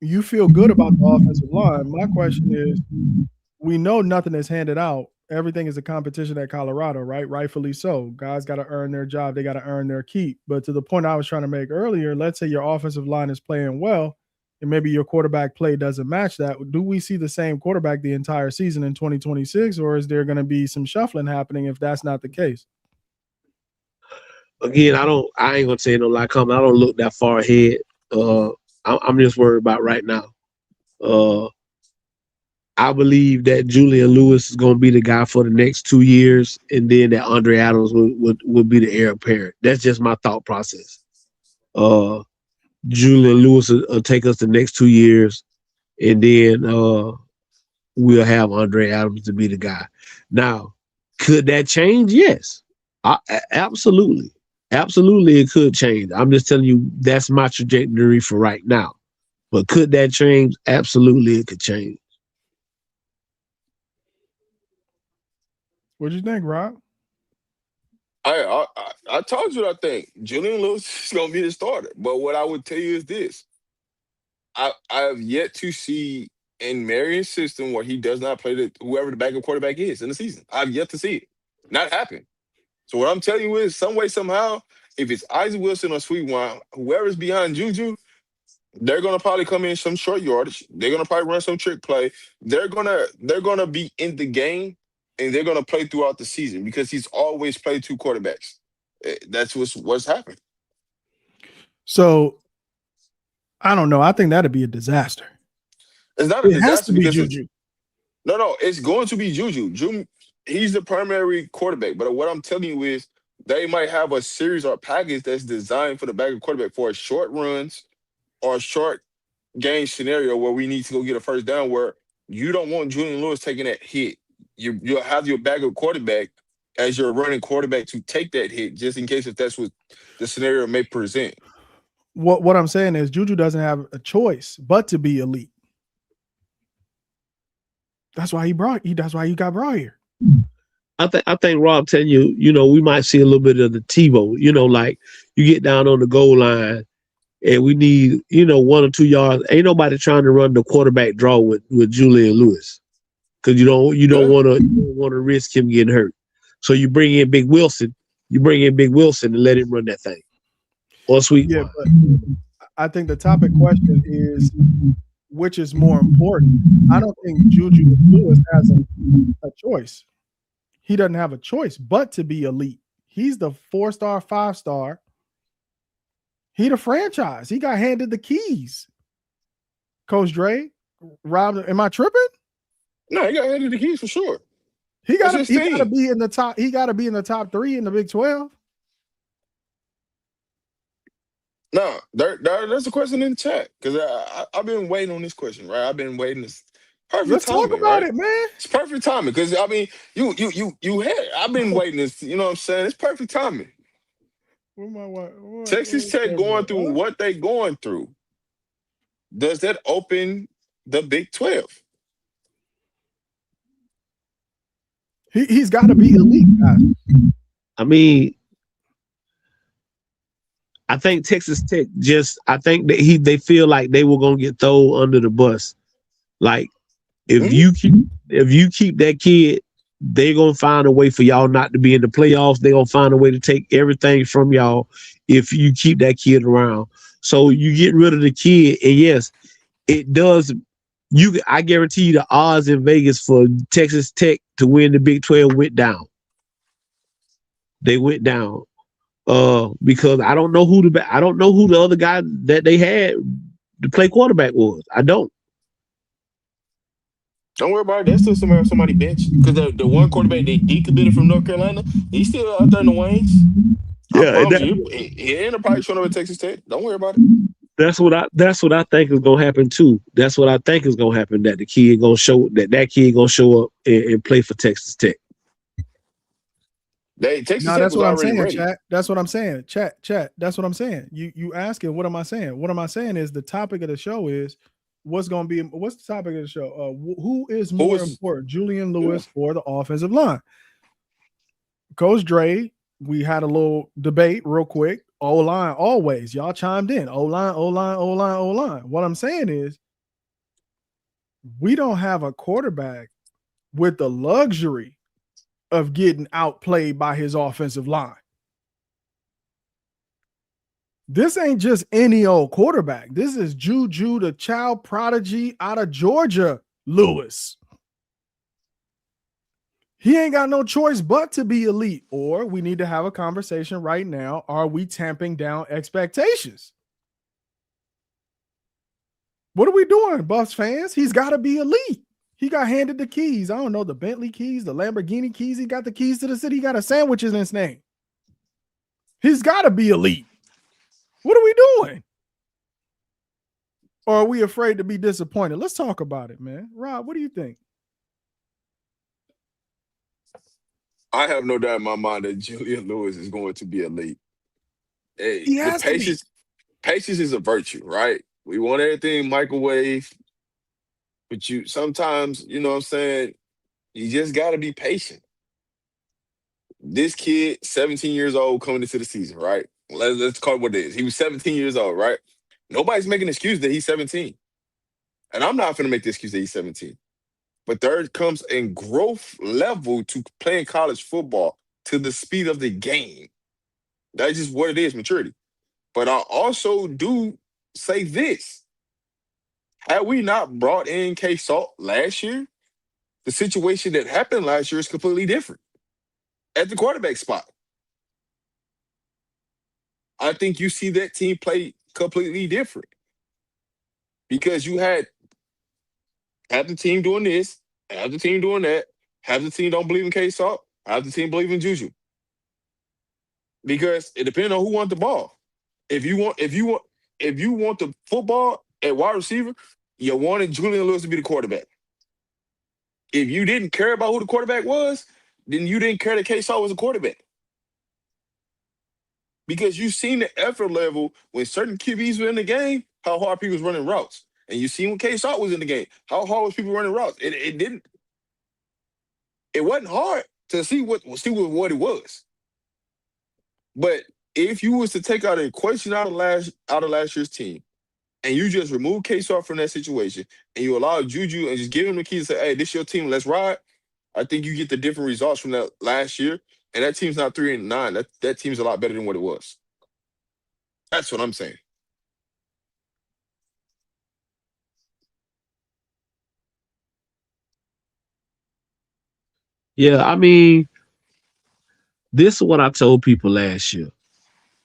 you feel good about the offensive line. My question is, we know nothing is handed out. Everything is a competition at Colorado, right? Rightfully so. Guys got to earn their job. They got to earn their keep. But to the point I was trying to make earlier, let's say your offensive line is playing well, and maybe your quarterback play doesn't match that. Do we see the same quarterback the entire season in 2026, or is there going to be some shuffling happening if that's not the case? Again, I ain't gonna say no lie. Come, I don't look that far ahead. I'm just worried about right now. Uh, I believe that Julian Lewis is going to be the guy for the next 2 years, and then that Andre Adams would be the heir apparent. That's just my thought process. Uh, Julian Lewis will take us the next 2 years, and then we'll have Andre Adams to be the guy. Now, could that change? Yes, absolutely, absolutely, it could change. I'm just telling you that's my trajectory for right now. But could that change? Absolutely, it could change. What do you think, Rob? I told you what I think. Julian Lewis is gonna be the starter. But what I would tell you is this. I have yet to see in Marion's system where he does not play whoever the backup quarterback is in the season. I've yet to see it. Not happen. So what I'm telling you is some way, somehow, if it's Isaac Wilson or Sweet Wine, whoever's behind Juju, they're gonna probably come in some short yardage. They're gonna probably run some trick play. They're gonna be in the game and they're gonna play throughout the season because he's always played two quarterbacks. That's what's happened. So I don't know. I think that'd be a disaster. It's not a It has disaster to be because it's Juju. no, it's going to be Juju. He's the primary quarterback. But what I'm telling you is they might have a series or package that's designed for the backup quarterback for short runs or short game scenario where we need to go get a first down where you don't want Julian Lewis taking that hit. You'll have your backup quarterback as your running quarterback to take that hit just in case if that's what the scenario may present. What I'm saying is Juju doesn't have a choice but to be elite. That's why that's why he got brought here. I think Rob telling you, we might see a little bit of the TiVo. Like you get down on the goal line and we need, 1 or 2 yards. Ain't nobody trying to run the quarterback draw with Julian Lewis because you don't Yeah. want to risk him getting hurt. So you bring in Big Wilson. You bring in Big Wilson and let him run that thing. Or Sweet Yeah, Wine. but I think the topic question is which is more important. I don't think Juju Lewis has a choice. He doesn't have a choice but to be elite. He's the 4-star, 5-star. He the franchise. He got handed the keys. Coach Dre, Rob, am I tripping? No, he got handed the keys for sure. He That's got his he got to team. be in the top. He got to be in the top 3 in the Big 12. No, there's a question in the chat because I've been waiting on this question, right? I've been waiting. This perfect Let's talk timing, about right? it, man. It's perfect timing because I mean, you had. I've been waiting. This, you know what I'm saying? It's perfect timing. What my Texas Tech going through what they going through. Does that open the Big 12? He's got to be elite, guys. I mean, I think Texas Tech I think that they feel like they were gonna get thrown under the bus. Like if Mhm. you keep that kid, they're gonna find a way for y'all not to be in the playoffs. They're gonna find a way to take everything from y'all if you keep that kid around. So you get rid of the kid, and yes, it does. I guarantee you the odds in Vegas for Texas Tech to win the Big 12 went down. They went down. Because I don't know who the other guy that they had to play quarterback was. I don't. Don't worry about it. There's still somebody bench because the one quarterback they decommitted from North Carolina, he's still out there in the wings. I Yeah, and promise you, he ain't probably showing up at Texas Tech. Don't worry about it. that's what I think is gonna happen too. That's what I think is gonna happen. That the kid gonna show that kid gonna show up and play for Texas Tech. Texas No, Tech that's was what I'm already saying, ready. chat. That's what I'm saying. Chat. That's what I'm saying. You asking, what am I saying? What am I saying is the topic of the show is what's the topic of the show? Who is Who more was important, Julian yeah. Lewis or the offensive line? Coach Dre, we had a little debate real quick. O-line always. Y'all chimed in. O-line, O-line, O-line, O-line. What I'm saying is we don't have a quarterback with the luxury of getting outplayed by his offensive line. This ain't just any old quarterback. This is JuJu, the child prodigy out of Georgia, Lewis. He ain't got no choice but to be elite, or we need to have a conversation right now. Are we tamping down expectations? What are we doing, Buffs fans? He's got to be elite. He got handed the keys. I don't know, the Bentley keys, the Lamborghini keys. He got the keys to the city. He got a sandwich in his name. He's got to be elite. What are we doing? Or are we afraid to be disappointed? Let's talk about it, man. Rob, what do you think? I have no doubt in my mind that Julian Lewis is going to be elite. Hey, He the has to be. patience is a virtue, right? We want everything microwave, but you sometimes, you know what I'm saying, you just gotta be patient. This kid, 17 years old, coming into the season, right? Let's call it what it is. He was 17 years old, right? Nobody's making an excuse that he's 17. And I'm not gonna make the excuse that he's 17. But there comes a growth level to playing college football to the speed of the game. That's just what it is, maturity. But I also do say this. Had we not brought in K Salt last year, the situation that happened last year is completely different at the quarterback spot. I think you see that team play completely different because you had half the team doing this, half the team doing that, half the team don't believe in K Salt, half the team believe in JuJu. Because it depends on who wants the ball. If you want the football at wide receiver, you wanted Julian Lewis to be the quarterback. If you didn't care about who the quarterback was, then you didn't care that K Salt was a quarterback. Because you've seen the effort level when certain QBs were in the game, how hard people was running routes. And you seen when K Salt was in the game, how hard was people running routes. It wasn't hard to see what it was. But if you was to take out a question out of last year's team, and you just remove K Salt from that situation, and you allow JuJu and just give him the keys and say, "Hey, this your team, let's ride." I think you get the different results from that last year, and that team's not 3-9. That team's a lot better than what it was. That's what I'm saying. Yeah, I mean, this is what I told people last year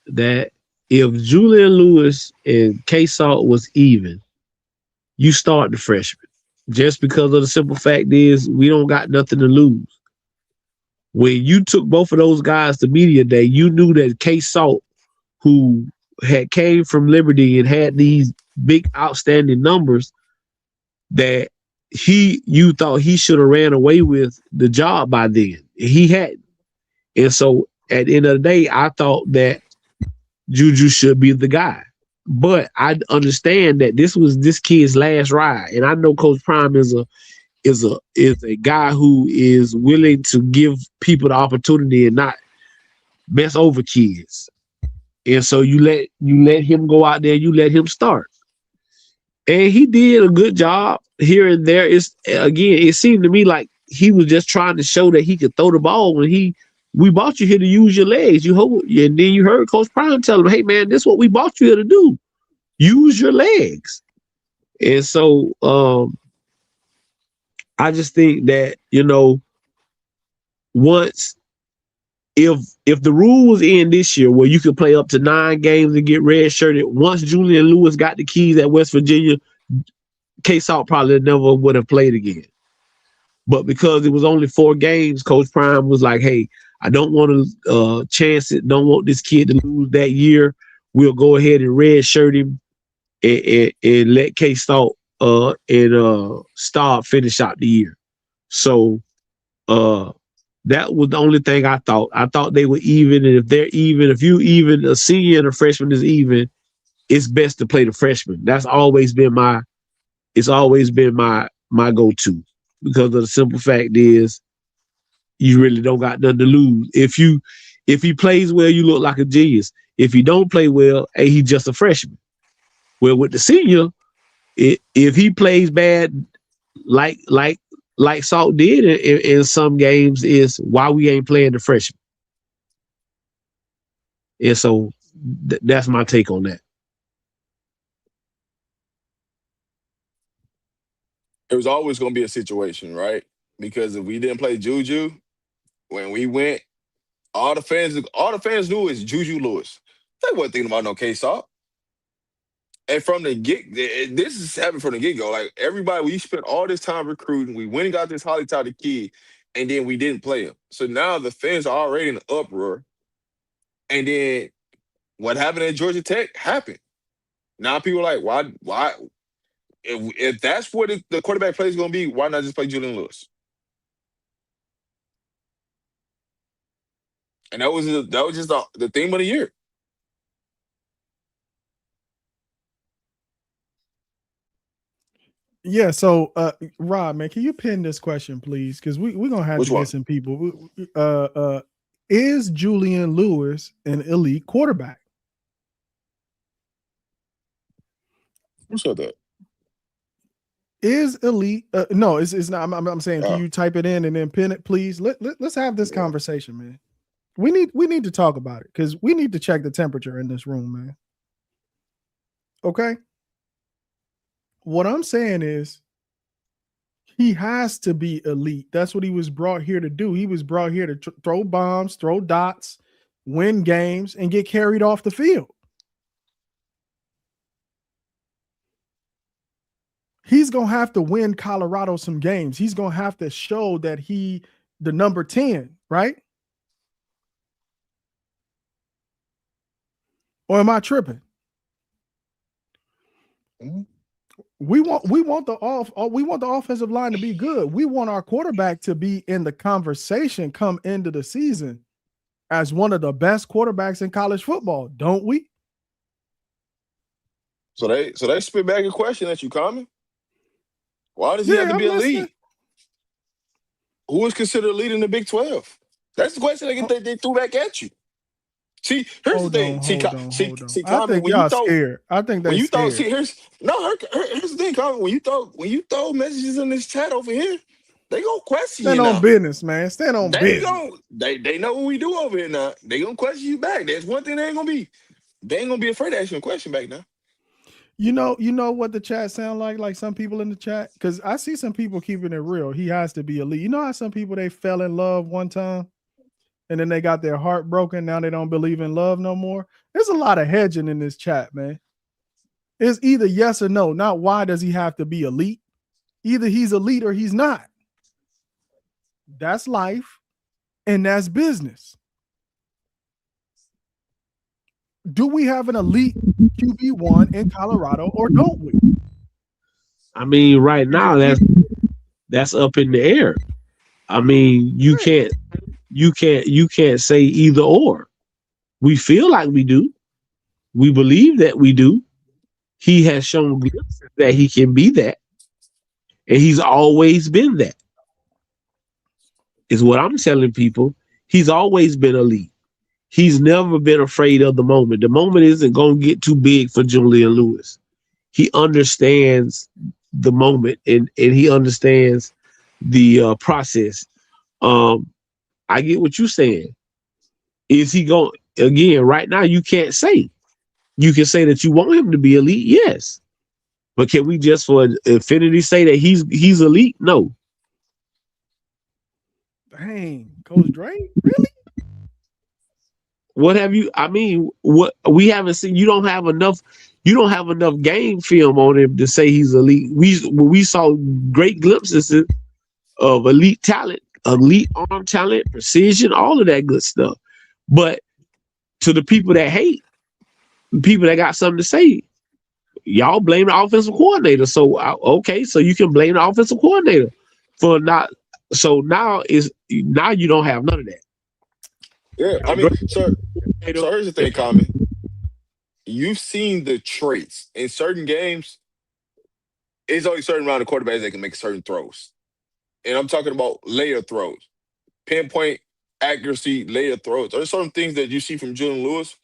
that if Julian Lewis and K Salt was even, you start the freshman. Just because of the simple fact is we don't got nothing to lose. When you took both of those guys to media day, you knew that K Salt, who had came from Liberty and had these big outstanding numbers, that you thought he should have ran away with the job by then. He hadn't. And so at the end of the day, I thought that JuJu should be the guy. But I understand that this was this kid's last ride. And I know Coach Prime is a guy who is willing to give people the opportunity and not mess over kids. And so you let him go out there, you let him start. And he did a good job here and there. It's again, it seemed to me like he was just trying to show that he could throw the ball when we bought you here to use your legs. You hold, and then you heard Coach Prime tell him, "Hey man, this is what we bought you here to do. Use your legs." And so I just think that, once if the rule was in this year where you could play up to 9 games and get red shirted, once Julian Lewis got the keys at West Virginia, K Salt probably never would have played again. But because it was only 4 games, Coach Prime was like, "Hey, I don't want to chance it. Don't want this kid to lose that year. We'll go ahead and red shirt him and let K Salt and Star finish out the year." So that was the only thing I thought. I thought they were even, and if they're even, if you even a senior and a freshman is even, it's best to play the freshman. That's always been my. It's always been my go-to, because of the simple fact is you really don't got nothing to lose. If he plays well, you look like a genius. If he don't play well, hey, he's just a freshman. Well, with the senior, if he plays bad, like Salt did in some games, is why we ain't playing the freshman. And so that's my take on that. It was always going to be a situation, right? Because if we didn't play JuJu when we went, all the fans knew it's JuJu Lewis. They wasn't thinking about no K Salt. And from the this is happening from the get go. Like everybody, we spent all this time recruiting. We went and got this Holly Tyler kid, and then we didn't play him. So now the fans are already in an uproar. And then what happened at Georgia Tech happened. Now people are like, why? If that's what the quarterback play is going to be, why not just play Julian Lewis? And that was just the theme of the year. Yeah, so Rob, man, can you pin this question, please? Because we're gonna have Which to one? get some people. Is Julian Lewis an elite quarterback? Who said that? Is elite? No, it's not. I'm saying, can Oh, you type it in and then pin it, please? Let's have this yeah. conversation, man. We need to talk about it, because we need to check the temperature in this room, man. Okay. What I'm saying is, he has to be elite. That's what he was brought here to do. He was brought here to throw bombs, throw dots, win games, and get carried off the field. He's going to have to win Colorado some games. He's going to have to show that he the number 10, right? Or am I tripping? Mm-hmm. We want the offensive line to be good. We want our quarterback to be in the conversation come into the season as one of the best quarterbacks in college football, don't we? So they spit back a question at you, Common. Why does he have to I'm be a listening. lead? Who is considered a lead in the Big 12? That's the question they threw back at you. See, here's the thing. Hold on. See, I Common, think when you y'all throw scared. I think they scared. see, here's the thing, Common. When you throw messages in this chat over here, they gonna question Stand you on now. business, man. Stand on business. They know what we do over here now. They gonna question you back. There's one thing they ain't gonna be afraid to ask you a question back now. You know what the chat sound like some people in the chat? Because I see some people keeping it real. He has to be elite. You know how some people, they fell in love one time and then they got their heart broken. Now they don't believe in love no more. There's a lot of hedging in this chat, man. It's either yes or no, not why does he have to be elite. Either he's elite or he's not. That's life and that's business. Do we have an elite QB1 in Colorado or don't we? I mean, right now that's up in the air. I mean, you can't say either or. We feel like we do. We believe that we do. He has shown glimpses that he can be that. and he's always been that. Is what I'm telling people. He's always been elite. He's never been afraid of the moment. The moment isn't going to get too big for Julian Lewis. He understands the moment, and he understands the process. Um, I get what you're saying. Is he going again? Right now, you can't say. You can say that you want him to be elite, yes, but can we just for infinity say that he's elite? No. Dang, Coach Dre, really? What have you? I mean, what we haven't seen. You don't have enough. You don't have enough game film on him to say he's elite. We saw great glimpses of elite talent, elite arm talent, precision, all of that good stuff. But to the people that hate, people that got something to say, y'all blame the offensive coordinator. So okay, so you can blame the offensive coordinator for not. So now you don't have none of that. Yeah, I mean, so here's the thing, Common. You've seen the traits in certain games. It's only certain round of quarterbacks that can make certain throws, and I'm talking about layer throws, pinpoint accuracy, layer throws. There's certain things that you see from Julian Lewis.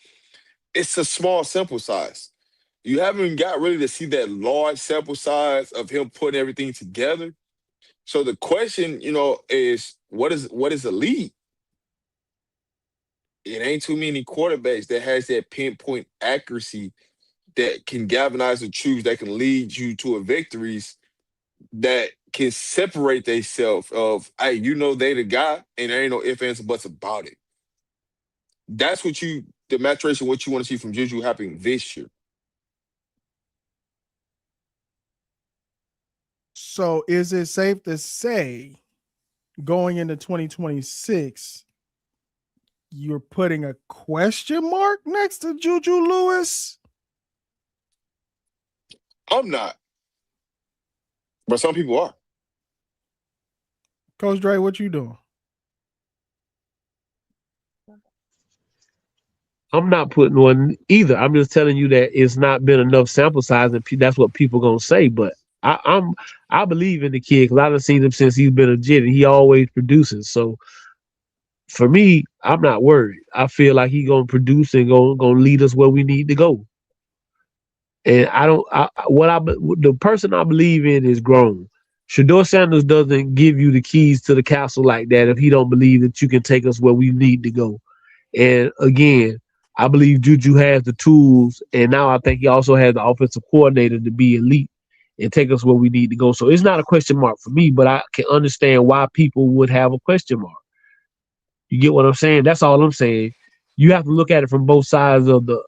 It's a small sample size. You haven't got really to see that large sample size of him putting everything together. So the question, is what is elite? It ain't too many quarterbacks that has that pinpoint accuracy that can galvanize the troops, that can lead you to a victories, that can separate themselves of, hey, they the guy, and there ain't no ifs, ands, or buts about it. That's the maturation, what you want to see from JuJu happening this year. So is it safe to say going into 2026, you're putting a question mark next to JuJu Lewis? I'm not, but some people are. Coach Dre, what you doing? I'm not putting one either. I'm just telling you that it's not been enough sample size, and that's what people gonna say. But I believe in the kid because I've seen him since he's been a jit, and he always produces. So for me, I'm not worried. I feel like he gonna produce and gonna lead us where we need to go. And I don't. The person I believe in is grown. Shador Sanders doesn't give you the keys to the castle like that if he don't believe that you can take us where we need to go. And again, I believe JuJu has the tools, and now I think he also has the offensive coordinator to be elite and take us where we need to go. So it's not a question mark for me, but I can understand why people would have a question mark. You get what I'm saying? That's all I'm saying. You have to look at it from both sides of the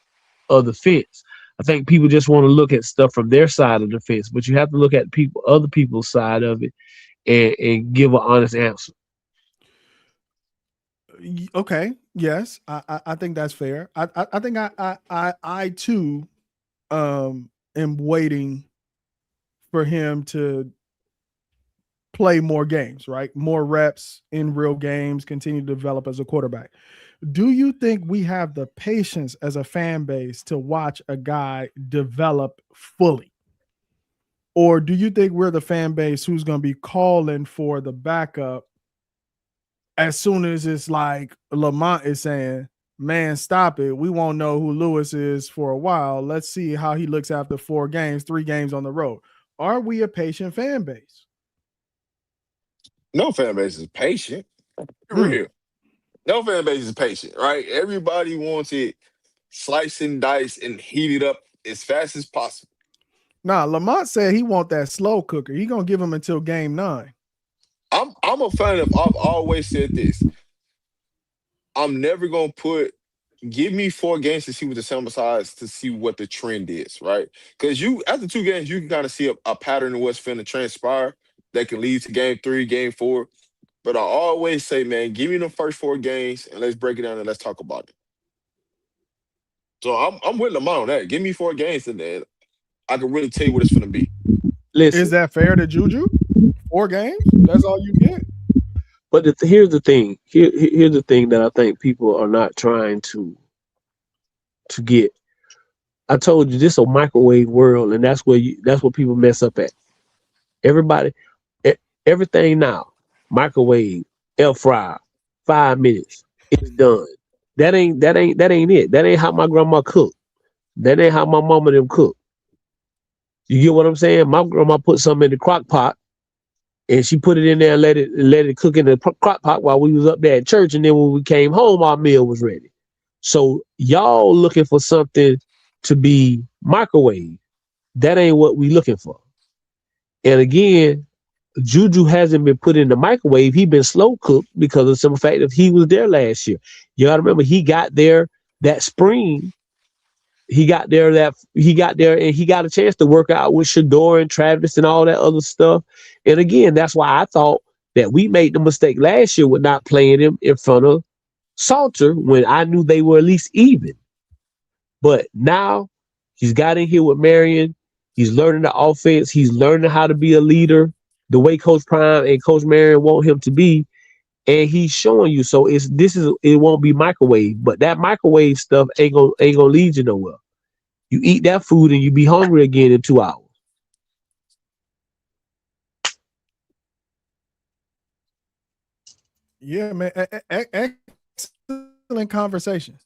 fence. I think people just want to look at stuff from their side of the fence, but you have to look at other people's side of it, and give an honest answer. Okay, yes, I think that's fair. I think I too am waiting for him to play more games, right? More reps in real games, continue to develop as a quarterback. Do you think we have the patience as a fan base to watch a guy develop fully? Or do you think we're the fan base who's going to be calling for the backup as soon as it's like Lamont is saying, man, stop it. We won't know who Lewis is for a while. Let's see how he looks after 4 games, 3 games on the road. Are we a patient fan base? No fan base is patient. Real. No fan base is patient, right? Everybody wants it sliced and diced and heated up as fast as possible. Nah, Lamont said he want that slow cooker. He gonna give him until game 9. I'm a fan of. I've always said this. I'm never gonna give me 4 games to see what the sample size, to see what the trend is, right? Because after 2 games, you can kind of see a pattern of what's finna transpire that can lead to game 3, game 4. But I always say, man, give me the first 4 games and let's break it down and let's talk about it. So I'm with Lamont on that. Give me 4 games and then I can really tell you what it's gonna be. Listen, Is that fair to JuJu? 4 games? That's all you get? but here's the thing. Here's the thing that I think people are not trying to get. I told you this is a microwave world, and that's where people mess up at. Everybody, Everything now, microwave, air fryer, 5 minutes, it's done. That ain't it. That ain't how my grandma cooked. That ain't how my mama them cook. You get what I'm saying? My grandma put something in the crock pot and she put it in there and let it cook in the crock pot while we was up there at church. And then when we came home, our meal was ready. So y'all looking for something to be microwave. That ain't what we looking for. And again, JuJu hasn't been put in the microwave. He been slow cooked because of some fact that he was there last year. You gotta remember he got there that spring. He got there and he got a chance to work out with Shador and Travis and all that other stuff. And again, that's why I thought that we made the mistake last year with not playing him in front of Salter when I knew they were at least even. But now he's got in here with Marion. He's learning the offense. He's learning how to be a leader the way Coach Prime and Coach Marion want him to be. And he's showing you. So it won't be microwave, but that microwave stuff ain't gonna lead you nowhere. You eat that food and you be hungry again in 2 hours. Yeah, man. Excellent conversation.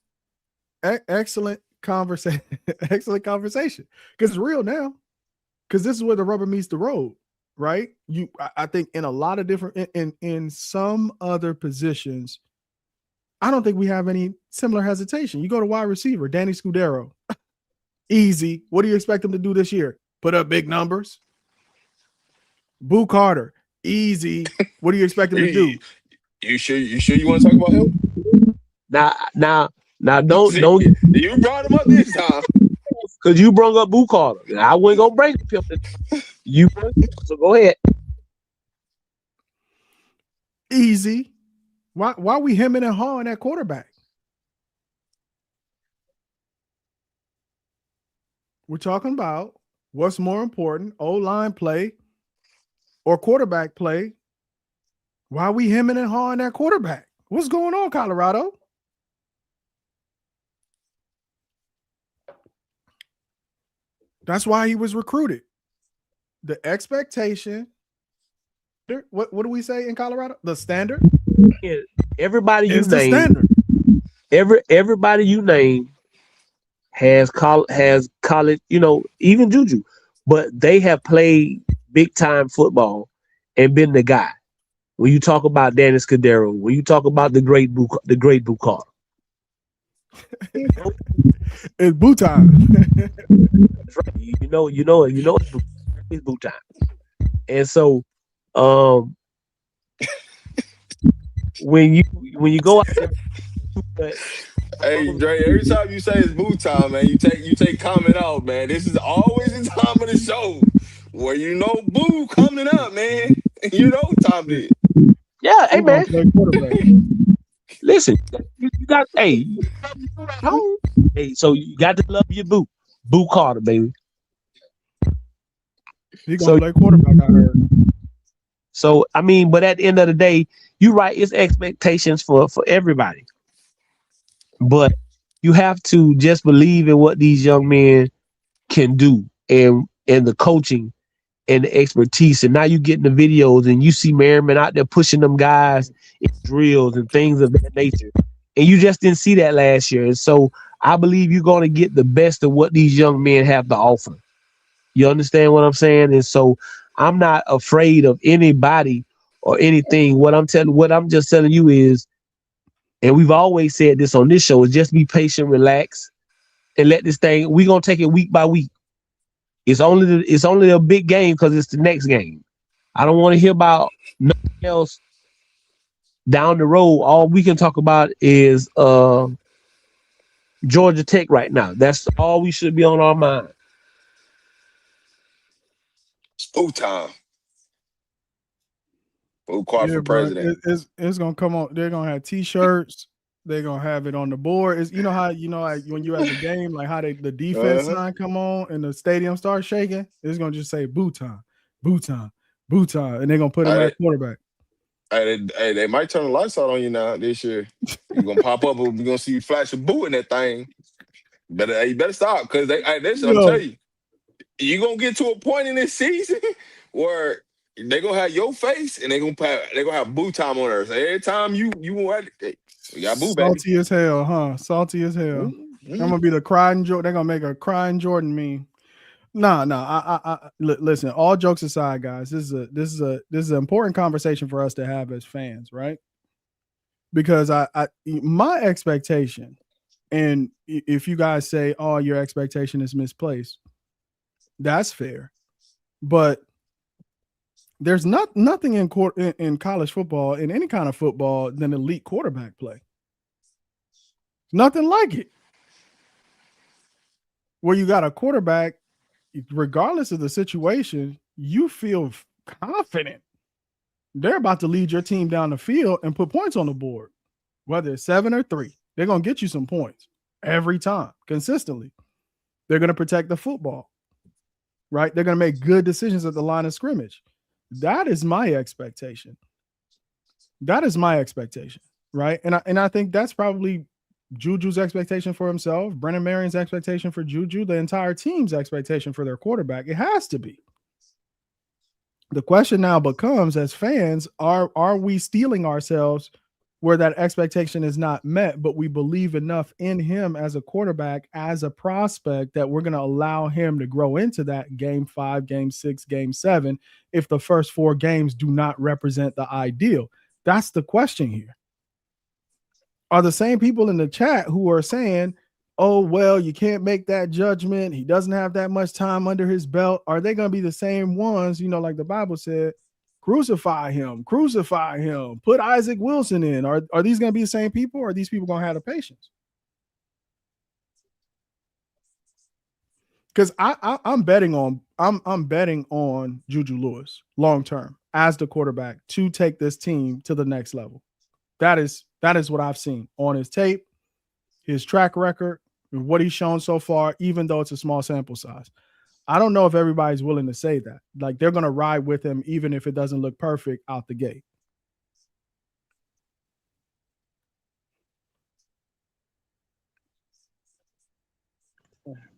Excellent conversation. Excellent conversation. Because it's real now. Because this is where the rubber meets the road, right? I think in a lot of different in some other positions, I don't think we have any similar hesitation. You go to wide receiver, Danny Scudero. Easy. What do you expect him to do this year? Put up big numbers. Boo Carter. Easy. What do you expect him to do? You sure you want to talk about him? Now, don't you brought him up this time because you brought up Boo Carter. I wasn't gonna bring him. You so go ahead. Easy. Why we hemming and hawing that quarterback? We're talking about what's more important, O-line play or quarterback play. Why are we hemming and hawing that quarterback? What's going on, Colorado? That's why he was recruited. The expectation. What do we say in Colorado? The standard? Everybody you is the name. standard. Everybody you name has college, even JuJu, but they have played big time football and been the guy. When you talk about Danny Scudero, when you talk about the great Boo Carter. It's Boo time. That's right. It's Boo time. And so when you go out there, hey Dre, every time you say it's Boo time, man, you take comment out, man. This is always the time of the show where Boo coming up, man. You know what time it is. Yeah, hey man. Listen, you got hey, so you got to love your Boo Carter, baby. He gonna play quarterback, I heard. So I mean, but at the end of the day, you're right. It's expectations for everybody, but you have to just believe in what these young men can do and the coaching and the expertise. And now you get in the videos and you see Merriman out there pushing them guys in drills and things of that nature. And you just didn't see that last year. And so I believe you're going to get the best of what these young men have to offer. You understand what I'm saying? And so I'm not afraid of anybody or anything. What I'm just telling you is, and we've always said this on this show, is just be patient, relax, and let this thing. We're gonna take it week by week. It's only a big game because it's the next game. I don't want to hear about nothing else down the road. All we can talk about is Georgia Tech right now. That's all we should be on our mind. It's Boo time. Boo Carter for bro. president. It's gonna come on. They're gonna have T-shirts. They're gonna have it on the board. It's how when you're at the game, like how the defense sign come on and the stadium starts shaking. It's gonna just say Boo time, Boo time, Boo time, and they're gonna put him at quarterback. Hey, they might turn the lights out on you now this year. You're gonna pop up and we're gonna see you flash a boo in that thing. You better stop because I'm telling you, you're gonna get to a point in this season where They gonna have your face, and they gonna have boo time on her. So every time you want, hey, we got boo, baby. Salty as hell, huh? Salty as hell. I'm Mm-hmm. gonna be the crying Jordan. They're gonna make a crying Jordan meme. Nah, nah. Listen. All jokes aside, guys, this is an important conversation for us to have as fans, right? Because my expectation, and if you guys say, "Oh, your expectation is misplaced," that's fair. But there's nothing in college football, in any kind of football, than elite quarterback play. Nothing like it. Where you got a quarterback, regardless of the situation, you feel confident they're about to lead your team down the field and put points on the board, whether it's 7 or 3. They're going to get you some points every time, consistently. They're going to protect the football, right? They're going to make good decisions at the line of scrimmage. That is my expectation. That is my expectation, right? And I think that's probably JuJu's expectation for himself, Brennan Marion's expectation for JuJu, the entire team's expectation for their quarterback. It has to be. The question now becomes, as fans, are we stealing ourselves where that expectation is not met, but we believe enough in him as a quarterback, as a prospect, that we're going to allow him to grow into that game 5, game 6, game 7, if the first 4 games do not represent the ideal? That's the question here. Are the same people in the chat who are saying, oh, well, you can't make that judgment, he doesn't have that much time under his belt, are they going to be the same ones, like the Bible said, crucify him, put Isaac Wilson in? Are these going to be the same people, or are these people going to have the patience? Because I'm betting on JuJu Lewis long term as the quarterback to take this team to the next level. That is what I've seen on his tape, his track record, and what he's shown so far, even though it's a small sample size. I don't know if everybody's willing to say that. Like, they're going to ride with him even if it doesn't look perfect out the gate.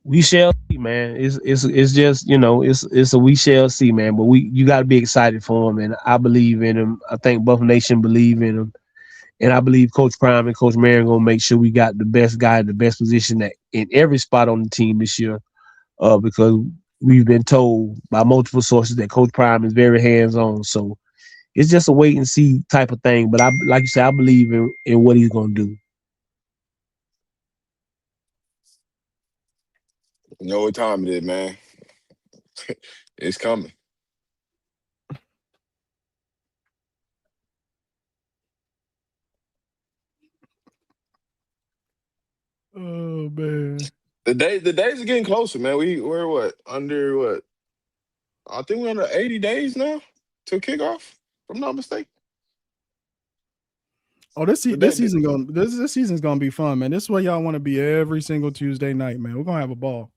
We shall see, man. It's just it's a we shall see, man. But you got to be excited for him, and I believe in him. I think Buff Nation believe in him, and I believe Coach Prime and Coach Marion gonna make sure we got the best guy in the best position in every spot on the team this year. Because we've been told by multiple sources that Coach Prime is very hands on. So it's just a wait and see type of thing. But like you said, I believe in what he's gonna do. You know what time it is, man. It's coming. Oh, man. The days are getting closer, man. We're what, under what? I think we're under 80 days now to kickoff, if I'm not mistaken. Oh, this The day, season's gonna be fun, man. This is where y'all want to be every single Tuesday night, man. We're gonna have a ball.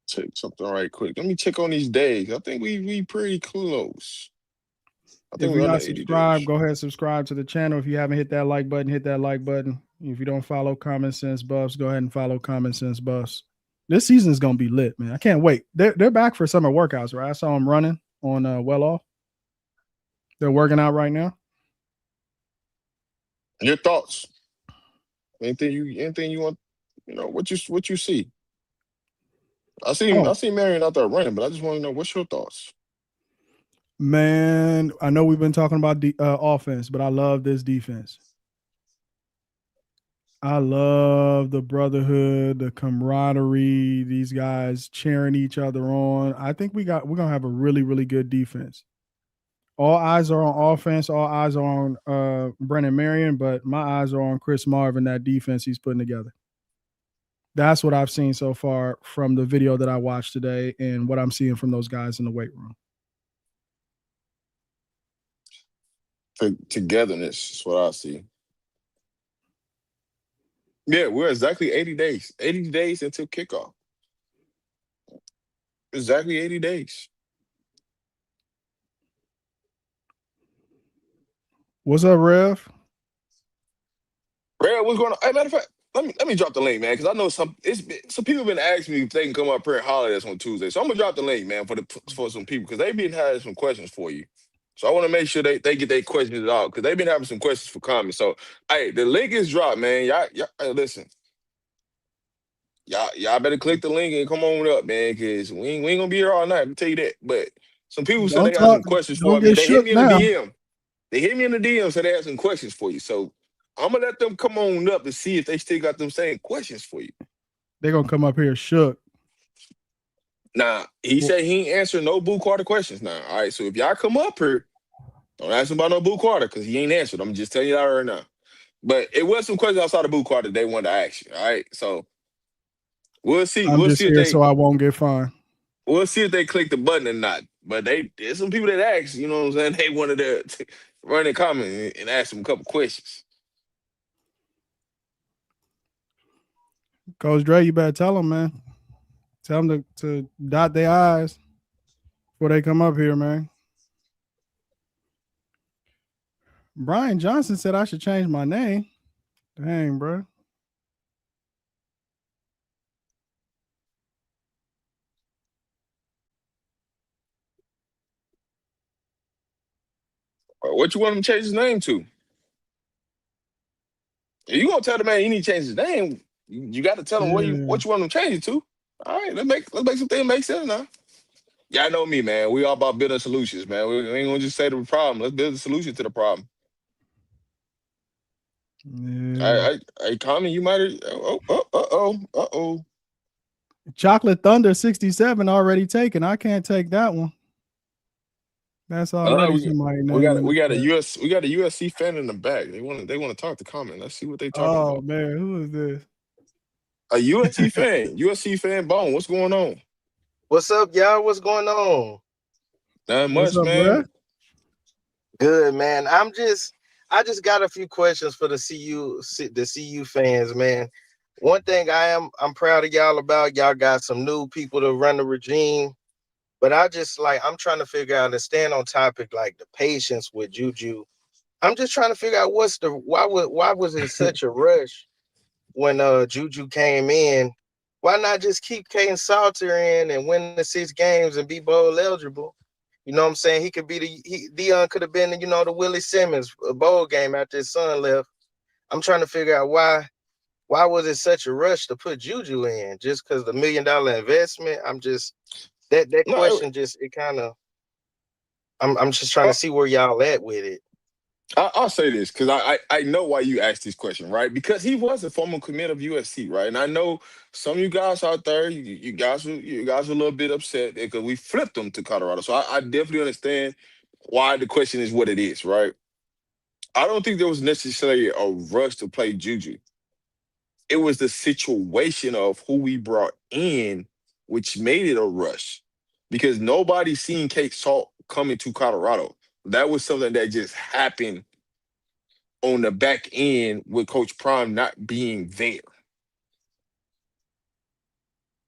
check something right quick. Let me check on these days. I think we pretty close. I If think you're we're under not 80 subscribed, days. go ahead and subscribe to the channel. If you haven't hit that like button, hit that like button. If you don't follow Common Sense Buffs, go ahead and follow Common Sense Buffs. This season is gonna be lit, man. I can't wait. They're back for summer workouts, right? I saw them running on Well Off. They're working out right now. Your thoughts? Anything you want? What you see? I Oh, see Marion out there running, but I just want to know what's your thoughts. man, I know we've been talking about the offense, but I love this defense. I love the brotherhood, the camaraderie, these guys cheering each other on. I think we're gonna have a really, really good defense. All eyes are on offense, all eyes are on Brennan Marion, but my eyes are on Chris Marvin, that defense he's putting together. That's what I've seen so far from the video that I watched today and what I'm seeing from those guys in the weight room. Togetherness is what I see. Yeah, we're exactly 80 days. 80 days until kickoff. Exactly 80 days. What's up, Rev? Red, what's going on? Hey, matter of fact, let me drop the link, man, because I know some people been asking me if they can come up here and holler at us on Tuesday. So I'm gonna drop the link, man, for some people because they been having some questions for you. So I want to make sure they get their questions out because they've been having some questions for comments. So hey, the link is dropped, man. Y'all hey, listen, y'all better click the link and come on up, man, because we ain't gonna be here all night. I'll tell you that. But some people said Don't they got talk. some questions Don't for me. get They hit shook me in the now. DM. They hit me in the DM, so they had some questions for you. So I'm gonna let them come on up to see if they still got them same questions for you. They're gonna come up here shook. Now, he Well, said he ain't answering no Boo Carter questions now. All right, so if y'all come up here, don't ask him about no Boo Carter because he ain't answered. I'm just telling you that right now. But it was some questions outside of Boo Carter they wanted to ask you. All right, so we'll see. I'm just here so I won't get fined. We'll see if they click the button or not. But there's some people that ask. You know what I'm saying? They wanted to run a comment and ask them a couple questions. Coach Dre, you better tell them, man. Tell them to dot their I's before they come up here, man. Brian Johnson said I should change my name. Dang, bro. What you want him to change his name to? If you gonna tell the man he need to change his name, you got to tell him Yeah. what you want him to change it to. All right, let's make some things make sense now. Y'all know me, man. We all about building solutions, man. We ain't gonna just say the problem. Let's build a solution to the problem. Yeah. Common, you might have. Uh oh. Chocolate Thunder 67 already taken. I can't take that one. That's already somebody's We name got in the we got a chat. USC fan in the back. They want to talk to Common. Let's see what they talking Oh about. man, who is this? A USC fan, Bone. What's going on? What's up, y'all? What's going on? Not What's much, up, bro? man. Good, man. I just got a few questions for the CU fans, man. One thing I'm proud of y'all about. Y'all got some new people to run the regime, but I'm trying to figure out and stand on topic like the patience with Juju. I'm just trying to figure out why was it such a rush when Juju came in? Why not just keep Kane Salter in and win the 6 games and be bowl eligible? You know what I'm saying? He could be Dion could have been, the Willie Simmons bowl game after his son left. I'm trying to figure out why was it such a rush to put Juju in? Just because the $1 million investment? I'm just that No, question just it kind of I'm just trying I, to see where y'all at with it. I'll say this because I know why you asked this question, right? Because he was a former commit of USC, right? And I know some of you guys out there, you guys were a little bit upset because we flipped him to Colorado. So I definitely understand why the question is what it is, right? I don't think there was necessarily a rush to play Juju. It was the situation of who we brought in, which made it a rush. Because nobody seen Kate Salt coming to Colorado. That was something that just happened on the back end with Coach Prime not being there.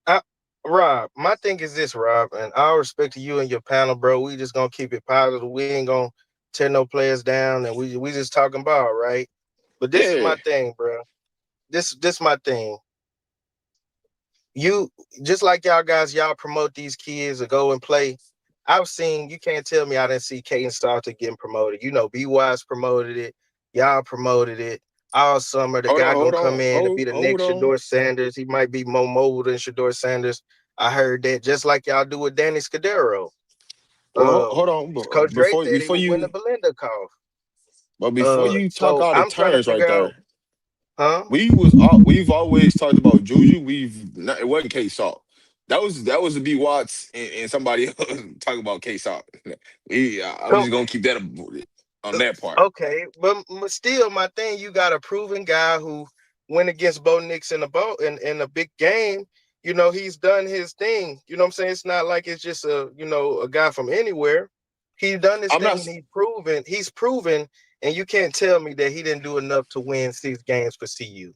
I, Rob, my thing is this, Rob, and all respect to you and your panel, bro. We just gonna keep it positive. We ain't gonna tear no players down, and we just talking about right. But this is Yeah. my thing, bro. This my thing. You just like y'all guys, y'all promote these kids to go and play. I've seen. You can't tell me I didn't see Caden Starter getting promoted. B Wise promoted it. Y'all promoted it all summer. The Hold guy on, gonna hold come on, in to be the hold next on. Shador Sanders. He might be more mobile than Shador Sanders. I heard that just like y'all do with Danny Scudero. Well, Um, hold on. Coach Dre Before said he before would win the you Belinda cough. before you talk So out of I'm trying to turns right figure out, there, huh? we've always talked about Juju. We've not, it wasn't K Salt. That was the B Watts and somebody else talking about K Salt. I'm So just gonna keep that on that part. okay, but still, my thing, you got a proven guy who went against Bo Nix in a big game. He's done his thing. You know what I'm saying? It's not like it's just a guy from anywhere. He's done his I'm thing not. and he's proven, and you can't tell me that he didn't do enough to win 6 games for CU.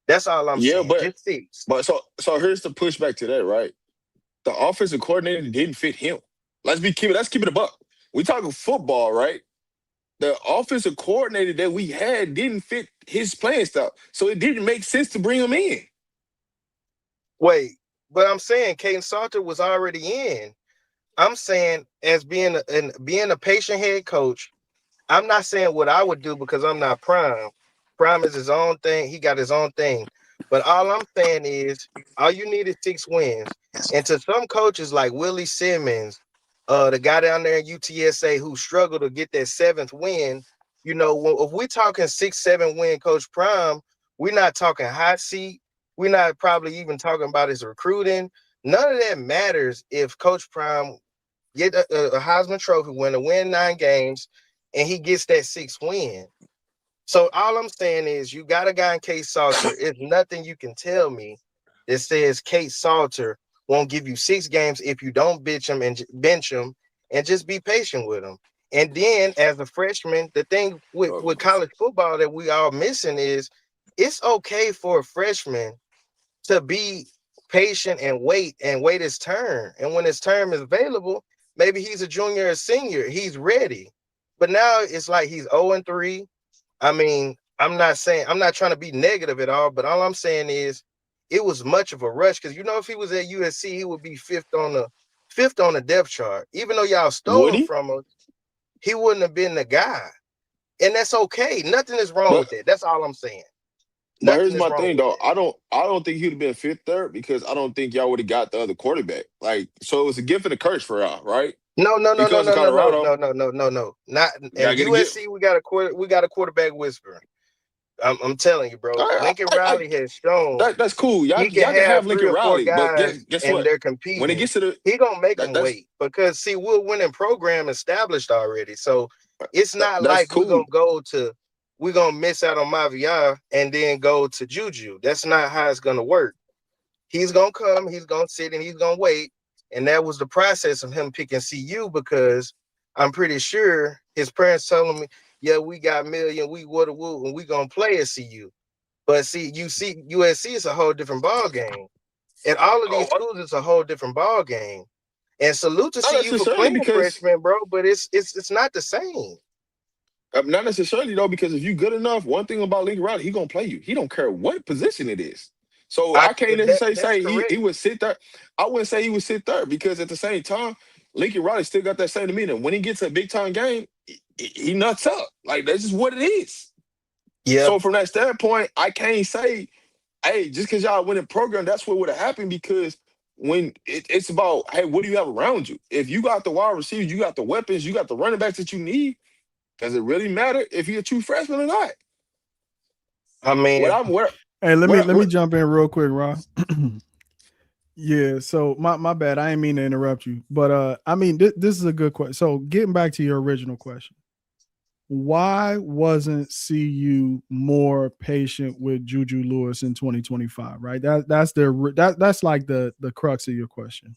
That's all I'm Yeah, saying. but Just six. so here's the pushback to that, right? The offensive coordinator didn't fit him. Let's keep it a buck. We talking football, right? the offensive coordinator that we had didn't fit his playing style, so it didn't make sense to bring him in. Wait, but I'm saying Caden Salter was already in. I'm saying as being a patient head coach, I'm not saying what I would do because I'm not Prime. Prime is his own thing. He got his own thing. But all I'm saying is all you need is 6 wins. And to some coaches like Willie Simmons, the guy down there in UTSA who struggled to get that 7th win, if we're talking 6, 7 win Coach Prime, we're not talking hot seat. We're not probably even talking about his recruiting. None of that matters if Coach Prime get a Heisman Trophy winner, win 9 games, and he gets that 6th win. So all I'm saying is you got a guy in Case Salter. It's nothing you can tell me that says Case Salter won't give you 6 games if you don't bench him and just be patient with him. And then as a freshman, the thing with college football that we all missing is it's okay for a freshman to be patient and wait his turn. And when his term is available, maybe he's a junior or senior, he's ready. But now it's like he's 0-3. I mean, I'm not trying to be negative at all, but all I'm saying is it was much of a rush because if he was at USC, he would be fifth on the depth chart. Even though y'all stole Would him he? from us, he wouldn't have been the guy. And that's okay. Nothing is wrong But with that. That's all I'm saying. but Nothing here's is my wrong thing with though. that. I don't think he'd have been fifth there because I don't think y'all would have got the other quarterback. Like, so it was a gift and a curse for y'all, right? No, no, no, no, Because of no, no, no, Colorado, no, no, no, no, no. Not you at gotta get a gift. USC. We got a quarterback whisperer. I'm telling you, bro. Lincoln I Riley has shown that's cool. Y'all he can y'all can have have three Lincoln or four Riley, but guys guess and what? they're When it competing. gets to the He gonna make them that's wait because see, we're winning program established already. So it's not that's like cool. we're gonna miss out on Maviar and then go to Juju. That's not how it's gonna work. He's gonna come, he's gonna sit, and he's gonna wait. And that was the process of him picking CU because I'm pretty sure his parents told him, "Yeah, we got million, we woulda woo, and we gonna play at CU." But see, you see, USC is a whole different ball game, and all of these schools is a whole different ball game. And salute to Not CU for necessarily playing because freshmen, bro. But it's not the same. not necessarily though, because if you good enough, one thing about Lincoln Riley, he gonna play you. He don't care what position it is. So I can't necessarily That's say he correct. would sit there. I wouldn't say he would sit there because at the same time, Lincoln Riley still got that same demeanor. When he gets a big time game, he nuts up. Like that's just what it is. Yep. So from that standpoint, I can't say, hey, just because y'all winning program, that's what would have happened because when it's about, hey, what do you have around you? If you got the wide receivers, you got the weapons, you got the running backs that you need, does it really matter if you're a true freshman or not? I What mean, I'm where Hey, let me what jump in real quick, Rob. Yeah, so my bad. I didn't mean to interrupt you, but I mean this is a good question. So getting back to your original question, why wasn't CU more patient with Juju Lewis in 2025? Right, that's like the crux of your question.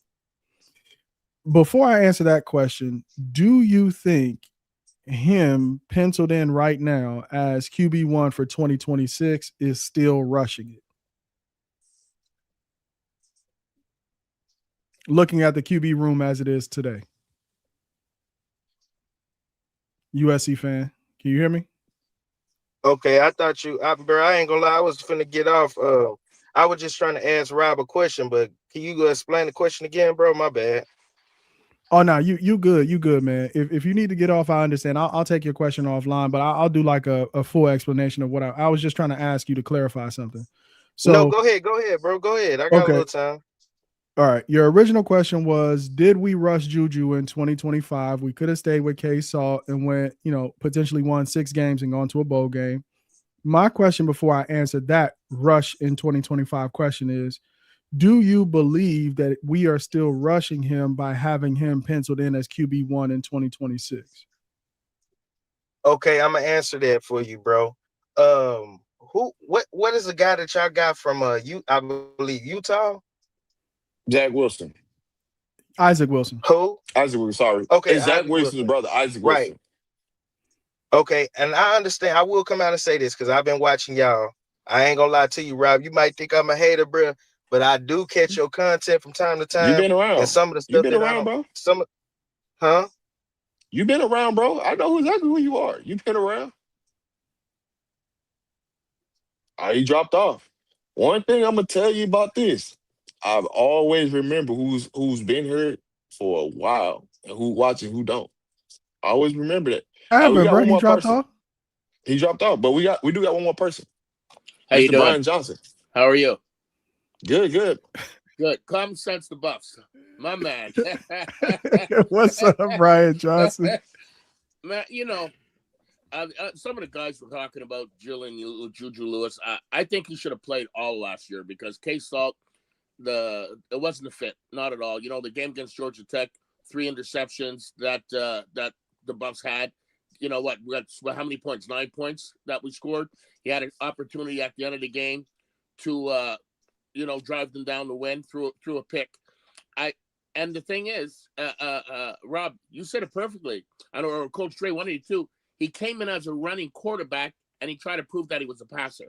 Before I answer that question, do you think him penciled in right now as QB1 for 2026 is still rushing it? Looking at the QB room as it is today. USC fan, can you hear me? okay, I thought bro, I ain't gonna lie, I was finna get off. I was just trying to ask Rob a question, but can you explain the question again, bro? My bad. Oh no, you good, man. If you need to get off, I understand. I'll take your question offline, but I'll do like a full explanation of what I was just trying to ask you to clarify something. No, So go ahead, bro. Go ahead. I got a okay, little time. all right. Your original question was, did we rush Juju in 2025? We could have stayed with K Salt and went, potentially won 6 games and gone to a bowl game. My question before I answer that rush in 2025 question is, do you believe that we are still rushing him by having him penciled in as QB1 in 2026? Okay, I'm gonna answer that for you, bro. What is the guy that y'all got from I believe Utah? Zach Wilson. Isaac Wilson. Who? Isaac Wilson, sorry. Okay, It's Zach Isaac Wilson's Wilson. brother, Isaac Right. Wilson. Okay, and I understand. I will come out and say this because I've been watching y'all. I ain't gonna lie to you, Rob. You might think I'm a hater, bro, but I do catch your content from time to You time, been and around. some of the You stuff been that I around, don't, bro. huh? You've been around, bro. I know exactly who you are. You've been around. Oh, he dropped off. One thing I'm gonna tell you about this, I've always remember who's been here for a while and who watching, who don't. I always remember that. We Happened, got bro. one He more dropped person. off. He dropped off, but we do got one more person. How you Mr. doing? Brian Johnson. How are you? Good, good. Good. Common sense the Buffs. My man. What's up, Brian Johnson? Man, some of the guys were talking about JuJu Lewis. I think he should have played all last year because K-Salt, it wasn't a fit. Not at all. The game against Georgia Tech, 3 interceptions that the Buffs had. You know what? We got how many points? 9 points that we scored. He had an opportunity at the end of the game to drive them down the win through a pick. And the thing is, Rob, you said it perfectly. I know, or Coach Dre, one of you too. He came in as a running quarterback, and he tried to prove that he was a passer.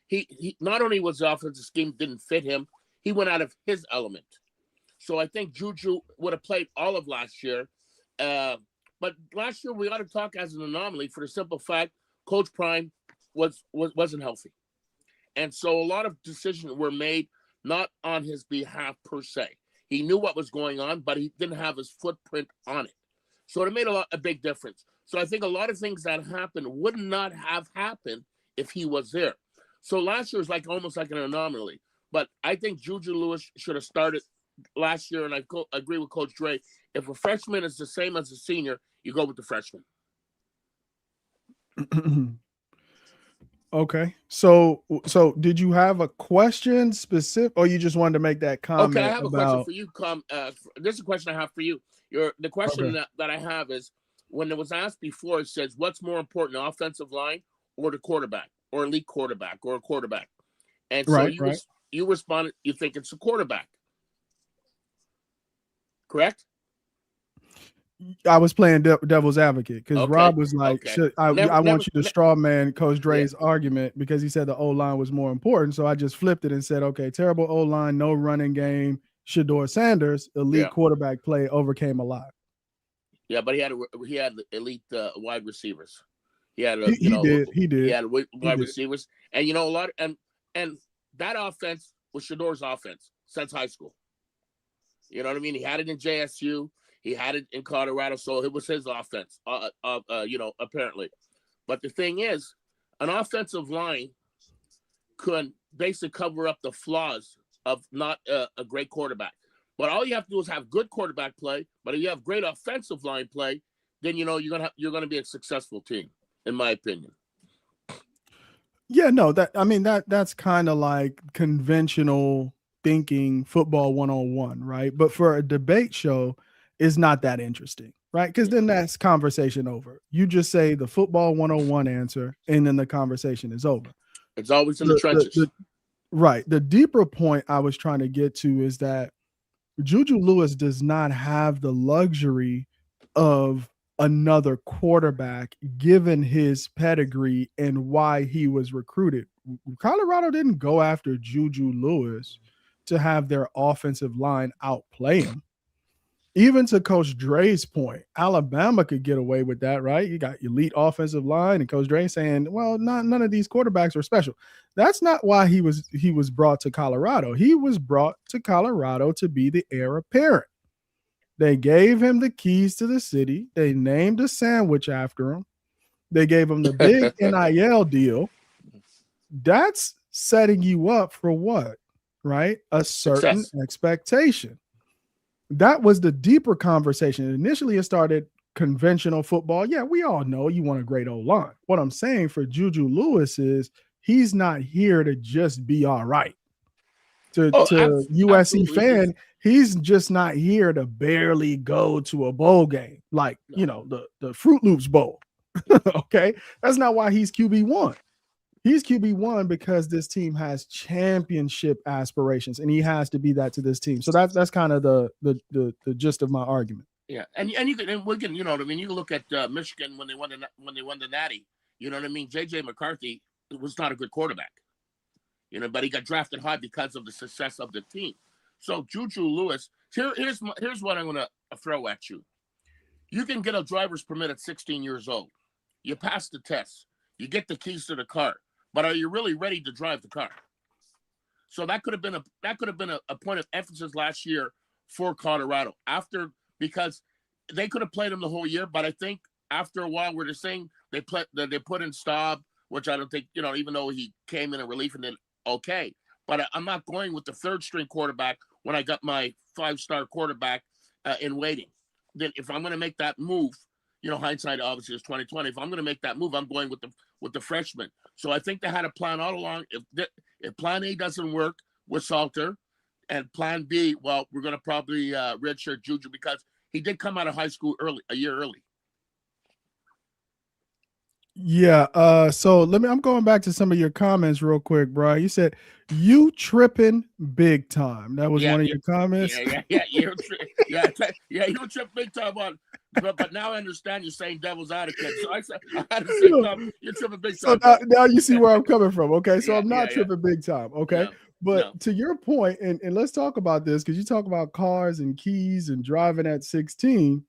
He not only was the offensive scheme didn't fit him, he went out of his element. So I think JuJu would have played all of last year. But last year we ought to talk as an anomaly for the simple fact Coach Prime wasn't healthy. And so a lot of decisions were made not on his behalf per se. He knew what was going on, but he didn't have his footprint on it. So it made a big difference. So I think a lot of things that happened would not have happened if he was there. So last year was almost like an anomaly. But I think JuJu Lewis should have started last year, and I agree with Coach Dre. If a freshman is the same as a senior, you go with the freshman. Okay. So did you have a question specific, or you just wanted to make that comment? Okay, I have a question for you. This is a question I have for you. The question that I have is, when it was asked before, it says, what's more important, the offensive line or the quarterback, or elite quarterback, or a quarterback? And so you responded, you think it's a quarterback. Correct? I was playing devil's advocate because Rob was like, I want you to straw man Coach Dre's argument because he said the O-line was more important. So I just flipped it and said, okay, terrible O-line, no running game. Shedeur Sanders, elite quarterback play, overcame a lot. Yeah, but he had elite wide receivers. He had he did. He had wide receivers, and a lot and that offense was Shedeur's offense since high school. You know what I mean? He had it in JSU. He had it in Colorado, so it was his offense, apparently. But the thing is, an offensive line could basically cover up the flaws of not a great quarterback. But all you have to do is have good quarterback play. But if you have great offensive line play, then you're gonna be a successful team, in my opinion. Yeah, no, that's kind of like conventional thinking, football 101, right? But for a debate show, it's not that interesting, right? Because then that's conversation over. You just say the football 101 answer, and then the conversation is over. It's always in the trenches. Right. The deeper point I was trying to get to is that JuJu Lewis does not have the luxury of another quarterback given his pedigree and why he was recruited. Colorado didn't go after JuJu Lewis to have their offensive line outplay him. Even to Coach Dre's point, Alabama could get away with that, right? You got elite offensive line, and Coach Dre saying, well, none of these quarterbacks are special. That's not why he was brought to Colorado. He was brought to Colorado to be the heir apparent. They gave him the keys to the city. They named a sandwich after him. They gave him the big NIL deal. That's setting you up for what, right? A certain expectation. That was the deeper conversation. Initially, it started conventional football. Yeah, we all know you want a great O-line. What I'm saying for JuJu Lewis is he's not here to just be all right. To USC fan, he's just not here to barely go to a bowl game, like the Fruit Loops Bowl. Okay, that's not why he's QB1. He's QB1 because this team has championship aspirations, and he has to be that to this team. So that's kind of the gist of my argument. Yeah, and we can you can look at Michigan when they won the Natty. You know what I mean? JJ McCarthy was not a good quarterback. But he got drafted high because of the success of the team. So JuJu Lewis, here's what I'm going to throw at you. You can get a driver's permit at 16 years old. You pass the test. You get the keys to the car. But are you really ready to drive the car? So that could have been a point of emphasis last year for Colorado because they could have played him the whole year, but I think after a while where they're saying they put in Staub, which I don't think, even though he came in a relief and then okay. But I'm not going with the third string quarterback when I got my 5-star quarterback in waiting. Then if I'm going to make that move, hindsight obviously is 2020. If I'm going to make that move, I'm going with the freshman. So I think they had a plan all along. If plan A doesn't work with Salter, and plan B, well, we're going to probably redshirt JuJu because he did come out of high school a year early. Yeah. So I'm going back to some of your comments real quick, bro. You said you tripping big time. That was one of your comments. Yeah. You trip big time on. But now I understand you're saying devil's advocate. So I had to say you're tripping big time. So now you see where I'm coming from. Okay. So I'm not tripping big time. Okay. But to your point, and let's talk about this because you talk about cars and keys and driving at 16.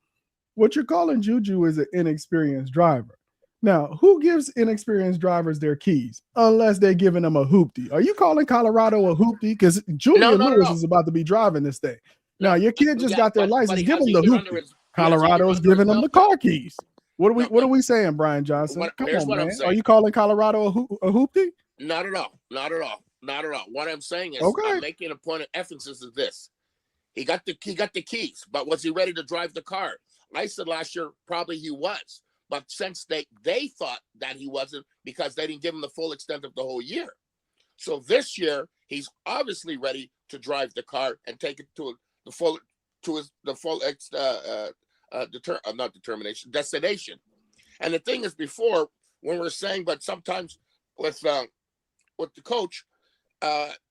What you're calling JuJu is an inexperienced driver. Now, who gives inexperienced drivers their keys unless they're giving them a hoopty? Are you calling Colorado a hoopty? Because Julian Lewis is about to be driving this thing. Now, your kid just got their license. Give them the hoopty. Colorado's giving them the car keys. What are we saying, Brian Johnson? Come on, man. Are you calling Colorado a hoopty? Not at all. What I'm saying is I'm making a point of emphasis of this. He got the keys, but was he ready to drive the car? I said last year probably he was. But since they thought that he wasn't because they didn't give him the full extent of the whole year. So this year, he's obviously ready to drive the car and take it to the full destination. And the thing is before, when we're saying, but sometimes with the coach,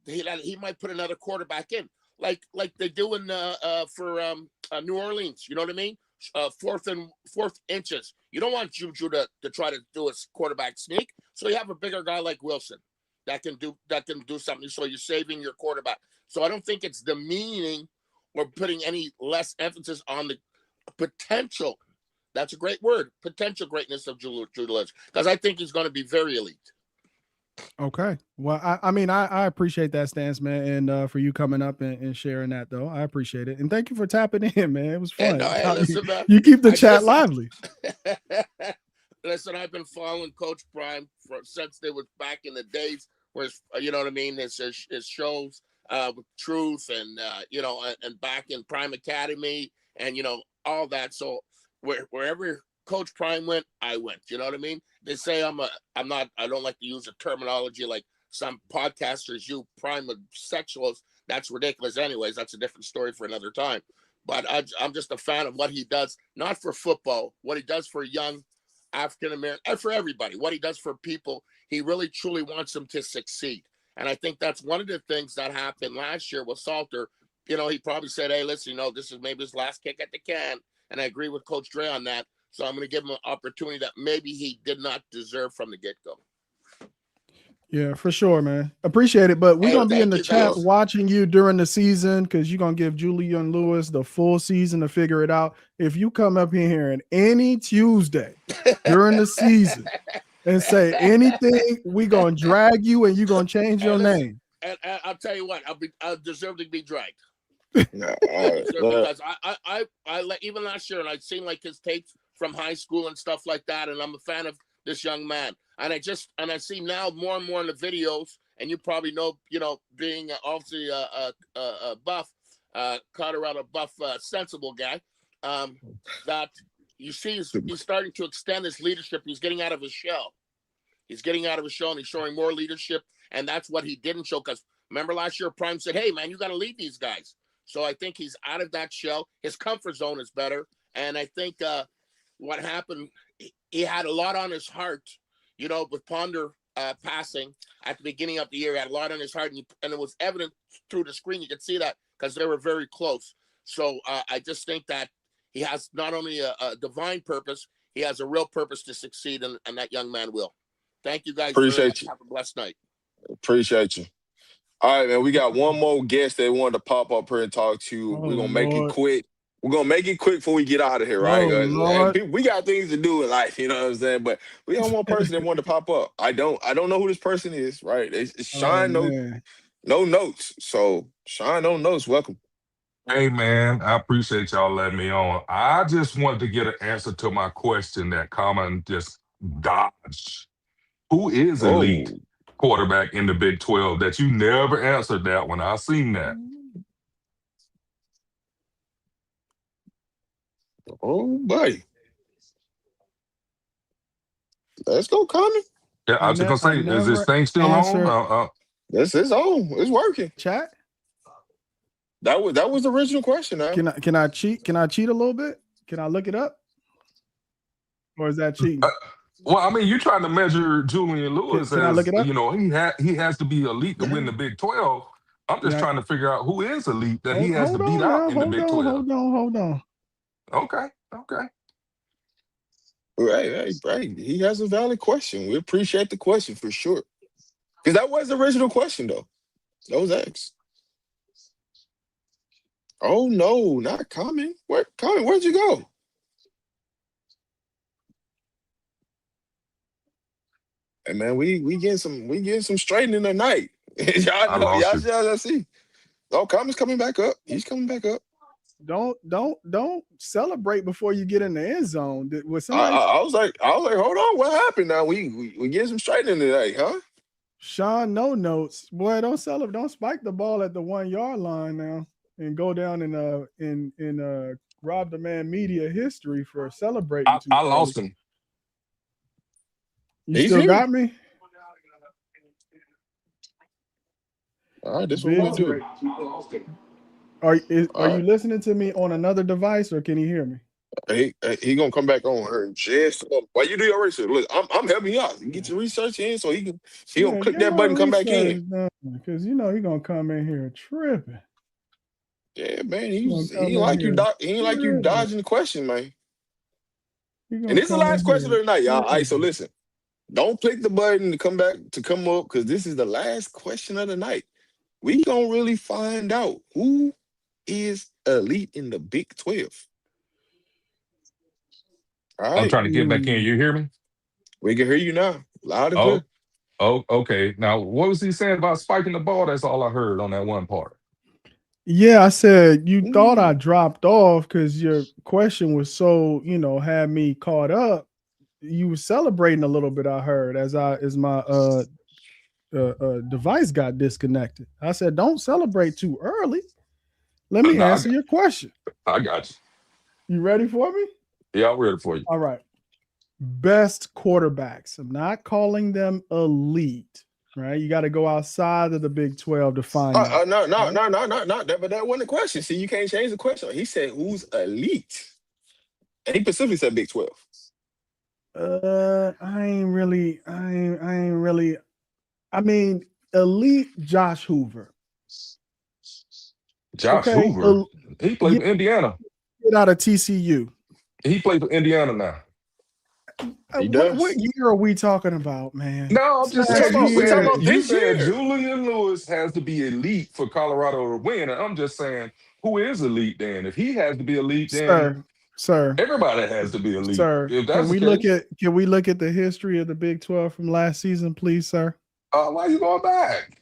he might put another quarterback in, like they do in for New Orleans. You know what I mean? Fourth inches. You don't want JuJu to try to do a quarterback sneak. So you have a bigger guy like Wilson that can do something. So you're saving your quarterback. So I don't think it's demeaning or putting any less emphasis on the potential. That's a great word. Potential greatness of JuJu Lewis, because I think he's going to be very elite. Okay. Well, I appreciate that stance, man, and for you coming up and sharing that, though. I appreciate it. And thank you for tapping in, man. It was fun. You keep the chat lively. Listen, I've been following Coach Prime since they was back in the days where, you know what I mean, his shows with Truth and, and back in Prime Academy and, all that. So wherever Coach Prime went, I went. You know what I mean? They say I don't like to use a terminology like some podcasters use prime sexuals. That's ridiculous anyways. That's a different story for another time. But I'm just a fan of what he does, not for football, what he does for young African-American, and for everybody, what he does for people. He really, truly wants them to succeed. And I think that's one of the things that happened last year with Salter. He probably said, hey, listen, this is maybe his last kick at the can. And I agree with Coach Dre on that. So I'm going to give him an opportunity that maybe he did not deserve from the get-go. Yeah, for sure, man. Appreciate it. But we're going to be in the chat watching you during the season because you're going to give Julian Lewis the full season to figure it out. If you come up in here and any Tuesday during the season and say anything, we're going to drag you and you're going to change your name. And I'll tell you what, I'll deserve to be dragged. Because I even last year, and I'd seen like his tapes from high school and stuff like that, and I'm a fan of this young man. And I see now more and more in the videos, and you probably know, being obviously a buff, Colorado buff, sensible guy, that you see he's starting to extend his leadership. He's getting out of his shell. And he's showing more leadership, and that's what he didn't show. Because remember last year, Prime said, "Hey, man, you got to lead these guys." So I think he's out of that shell. His comfort zone is better, and I think what happened, he had a lot on his heart. With Ponder passing at the beginning of the year, he had a lot on his heart, and it was evident through the screen. You could see that because they were very close. So I just think that he has not only a divine purpose, he has a real purpose to succeed, and that young man will. Thank you, guys. Appreciate you. Have a blessed night. Appreciate you. All right, man. We got one more guest that wanted to pop up here and talk to you. We're going to make it quick. We're gonna make it quick before we get out of here, right? Oh Lord. We got things to do in life, you know what I'm saying? But we got one person that wanted to pop up. I don't know who this person is, right? It's Oh Sean, man. no notes. So Sean, no notes. Welcome. Hey man, I appreciate y'all letting me on. I just wanted to get an answer to my question that Common just dodged. Who is elite Oh, quarterback in the Big 12? That you never answered that one. I seen that. oh, buddy. Let's go, Common. Yeah, I was just gonna I say, is this never thing still on? answered This is on. It's working. chat. That was the original question. Now Can I cheat? Can I cheat a little bit? Can I look it up? Or is that Uh, cheating? well, I mean, you're trying to measure Julian Lewis Can I look as it up? he has to be elite to win the Big 12. I'm Can just I trying to figure out who is elite that he has to hold beat on out now? in the Big 12. Hold on. Okay, okay. right. He has a valid question. We appreciate the question for sure. Because that was the original question, though. That was asked. Oh no, not Common. Where'd you go? Hey man, we getting some straightening tonight. I lost you. Y'all see. Oh, Common's coming back up. He's coming back up. Don't celebrate before you get in the end zone. Was I, somebody I, I was like, hold on, what happened now? We getting some straightening today, huh? Sean no notes? Boy, don't celebrate. Don't spike the ball at the 1 yard line now and go down in rob the man media history for celebrating too I early. lost him. You He's still here. got me? All right, this is what we're Big gonna do. Are All you right. listening to me on another device or can you hear me? He gonna come back on her just while you do your research. Look, I'm helping you out. You get your research in so he gonna Yeah, click get that my button, come back in. research done because you know he gonna come in here tripping. Yeah, man. He gonna He come ain't in like you here doc, he ain't like you tripping. dodging the question, man. He And gonna this is the come last in question here of the night, y'all. All right, so tripping. listen. Don't click the button to come up because this is the last question of the night. We gonna really find out who is elite in the Big 12. All I'm right, trying to get back in. You hear me? we can hear you now, loud and Oh, clear. okay. Now, what was he saying about spiking the ball? That's all I heard on that one part. Yeah, I said you thought I Ooh. dropped off because your question was so, had me caught up. You were celebrating a little bit, I heard, as my device got disconnected. I said, don't celebrate too early. Let me No, answer your question. I got you. You ready for me? Yeah, I'm ready for you. All right. Best quarterbacks. I'm not calling them elite, right? You got to go outside of the Big 12 to find that. No, Right? that, but that wasn't the question. See, you can't change the question. He said, "Who's elite?" And he specifically said Big 12. I ain't really. I mean, elite Josh Hoover. Josh Okay, Hoover. He played yeah, for Indiana. get out of TCU. He played for Indiana now. He What does. year are we talking about, man? No, I'm It's just We last saying. talking about we talking year. about You this said year. Julian Lewis has to be elite for Colorado to win, and I'm just saying, who is elite then? If he has to be elite, then Sir, sir, everybody has to be elite. sir. If that's the case, Can we look at the history of the Big 12 from last season, please, sir? why you going back?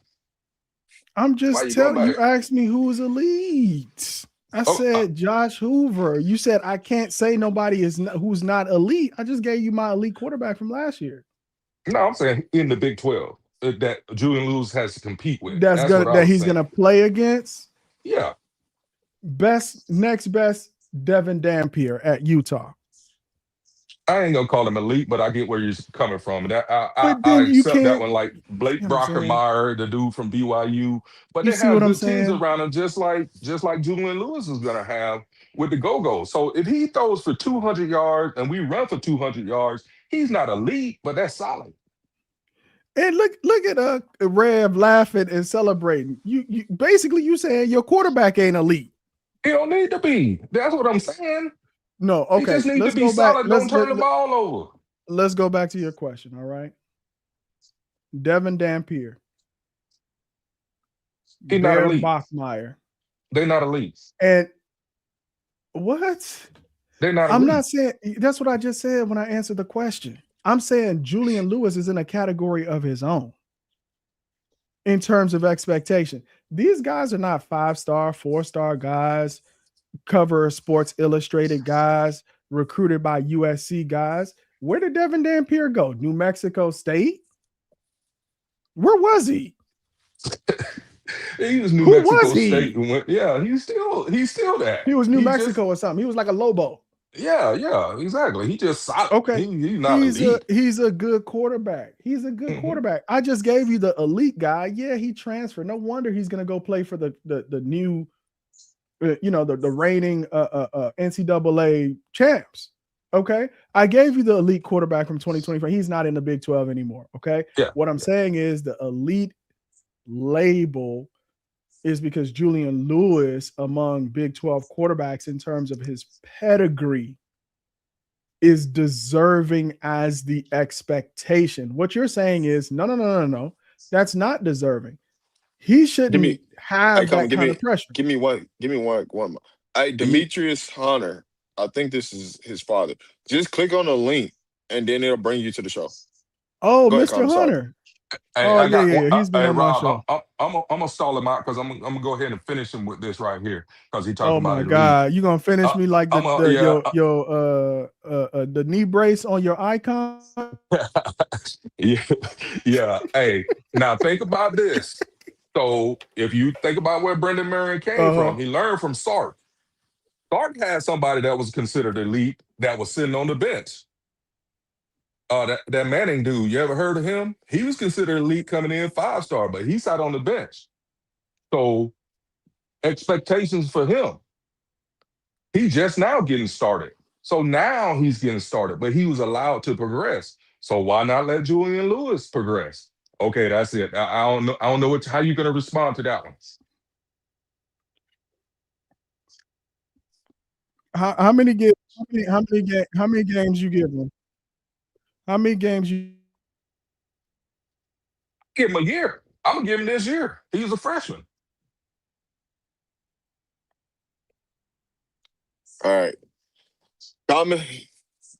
I'm Why just you going telling you, back? asked me who's elite. I Oh, said Josh Hoover. You said I can't say nobody who's not elite. I just gave you my elite quarterback from last year. no, I'm saying in the Big 12 that Julian Lewis has to compete with. That's That's gonna what I that was he's saying. gonna play against. Yeah, Next best, Devin Dampier at Utah. I ain't gonna call him elite, but I get where you're coming from. And But I then you accept that can't. one, like Blake You know what I'm saying? Brockermeyer, the dude from BYU. But You they see have what I'm good teams saying? around him, just like Julian Lewis is gonna have with the Go-Go. So if he throws for 200 yards and we run for 200 yards, he's not elite, but that's solid. And look at Rev laughing and celebrating. You basically you saying your quarterback ain't elite. He don't need to be. That's what I'm saying. No, He okay. just need to Let's be go back. solid. Don't turn the ball over. Let's go back to your question. All right. Devin Dampier, He's not Bear elite. Bachmeyer, They're not elite. and What? They're not I'm elite. not saying that's what I just said when I answered the question. I'm saying Julian Lewis is in a category of his own in terms of expectation. These guys are not 5-star, 4-star guys, cover Sports Illustrated guys, recruited by USC guys. Where did Devin Dampier go? New Mexico State? Where was he? He was New Who was Mexico State. he? And went, yeah, he's still that. He was New He just Mexico or something. He was like a Lobo. yeah, exactly. He just solid. Okay. He's not He's elite. a good quarterback. He's a good Mhm. quarterback. I just gave you the elite guy. Yeah, he transferred. No wonder he's gonna go play for the new the reigning NCAA champs. Okay. I gave you the elite quarterback from 2024. He's not in the Big 12 anymore. Okay. Yeah. What I'm saying is the elite label is because Julian Lewis, among Big 12 quarterbacks in terms of his pedigree, is deserving as the expectation. What you're saying is no. That's not deserving. He Give me, shouldn't I have come. that kind of pressure. Give me one. Hey, He, Demetrius Hunter. I think this is his father. Just click on the link, and then it'll bring you to the show. Oh, Go ahead, Mr. Carmen. Sorry. Hunter. Hey, Oh, I yeah, got yeah, one. yeah. He's been Hey, on my Rob, show. I'm gonna stall him out because I'm gonna go ahead and finish him with this right here because he Oh talking about my elite. God. You gonna finish me like I'm a the yeah. the knee brace on your icon? Yeah, yeah. Hey, now think about this. So if you think about where Brendan Marion came Uh-huh. from, he learned from Sark. Sark had somebody that was considered elite that was sitting on the bench. That Manning dude, you ever heard of him? He was considered elite coming in 5-star, but he sat on the bench. So expectations for him, he just now getting started. So now he's getting started, but he was allowed to progress. So why not let Julian Lewis progress? Okay, that's it. I don't know. I don't know how you're gonna respond to that one. How many games? How many games you give him? How many games you? Give him a year. I'm gonna give him this year. He was a freshman. All right, Carmen.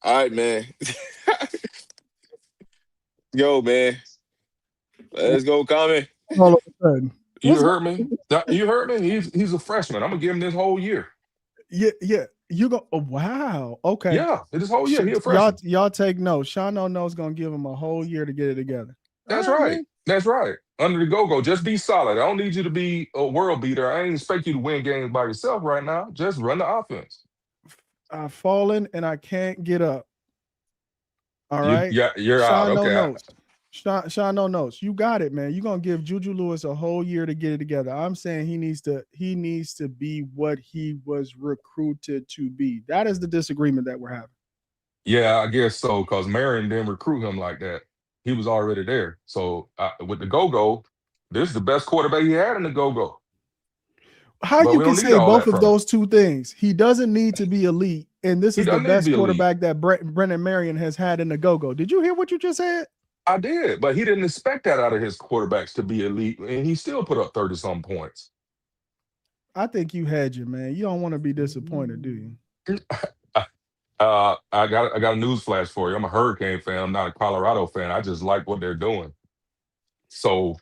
All right, man. Yo, man. Let's go, Carmen. All of a sudden? You What's heard me? going? You heard me? He's a freshman. I'm gonna give him this whole year. Yeah. You go. Oh, wow. Okay. Yeah, this whole year. He a Y'all freshman. take notes. Sean knows gonna give him a whole year to get it together. All That's right, right. man. That's right. Under the go-go. Just be solid. I don't need you to be a world beater. I ain't expect you to win games by yourself right now. Just run the offense. I've fallen and I can't get up. All You right. yeah, you're out. Sean no Okay. notes. Sean no notes. You got it, man. You're gonna give JuJu Lewis a whole year to get it together. I'm saying he needs to be what he was recruited to be. That is the disagreement that we're having. Yeah, I guess so. Because Marion didn't recruit him like that. He was already there. So with the go-go, this is the best quarterback he had in the go-go. How But you we can don't need say all both that of from him. those two things? He doesn't need to be elite, and this He is the doesn't need to best be elite. quarterback that Brennan Marion has had in the go-go. Did you hear what you just said? I did, but he didn't expect that out of his quarterbacks to be elite, and he still put up 30-some points. I think you had you, man. You don't want to be disappointed, do you? I got a news flash for you. I'm a Hurricane fan. I'm not a Colorado fan. I just like what they're doing, so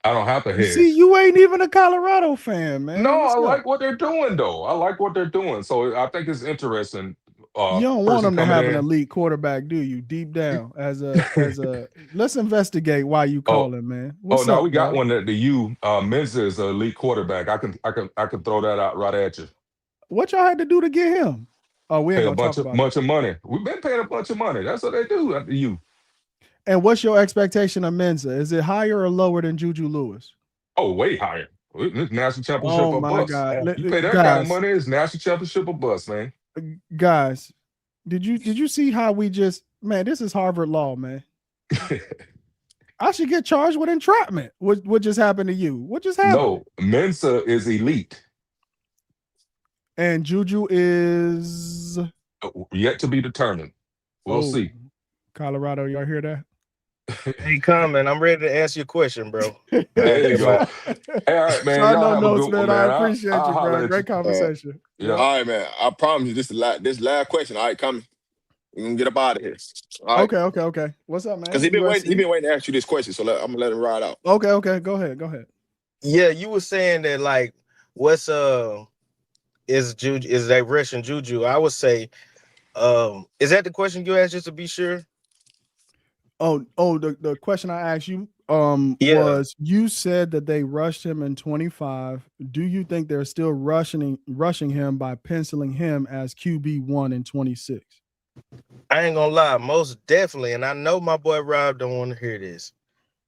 I don't have to See, hedge. you ain't even a Colorado fan, man. No, I What's up? like what they're doing though. I like what they're doing. So I think it's interesting. You don't want Person him to coming have an in. elite quarterback, do you? Deep down, as a let's investigate why you Oh, calling, man. oh, What's no, up, we got dog? one at the U. Mensa is an elite quarterback. I can throw that out right at you. What y'all had to do to get him? Oh, we ain't Pay a gonna talk bunch of about it. bunch of money. We've been paying a bunch of money. That's what they do at the U. And what's your expectation of Mensa? Is it higher or lower than Juju Lewis? Oh, way higher. It's national championship Oh or my bust. God, You pay that kind of guys, money, it's national championship or bust, man. guys, did you see how we just man? This is Harvard law, man. I should get charged with entrapment. What just happened to you? What just happened? No, Mensa is elite. And Juju is Yet to be determined. We'll oh see. Colorado. Y'all hear that? Hey, comment. I'm ready to answer your question, bro. I There had to you get go. my Hey, all right, man. Short Y'all no have a notes, good one, man. I man. appreciate I'll you, holler bro. at you. Great conversation. Yeah. Yep. All right, man. I promise you, this last question. All right, coming. We're gonna get up out of here. All right. Okay, okay, okay. What's up, Because man? he been waiting. He USC. been waiting to ask you this question, so I'm gonna let him ride out. Okay, okay. Go ahead. Go ahead. Yeah, you were saying that like what's is Juju is that Russian Juju? I would say is that the question you asked just to be sure? The question I asked you Yeah, was you said that they rushed him in 25. Do you think they're still rushing him by penciling him as QB1 in 26? I ain't gonna lie, most definitely, and I know my boy Rob don't want to hear this,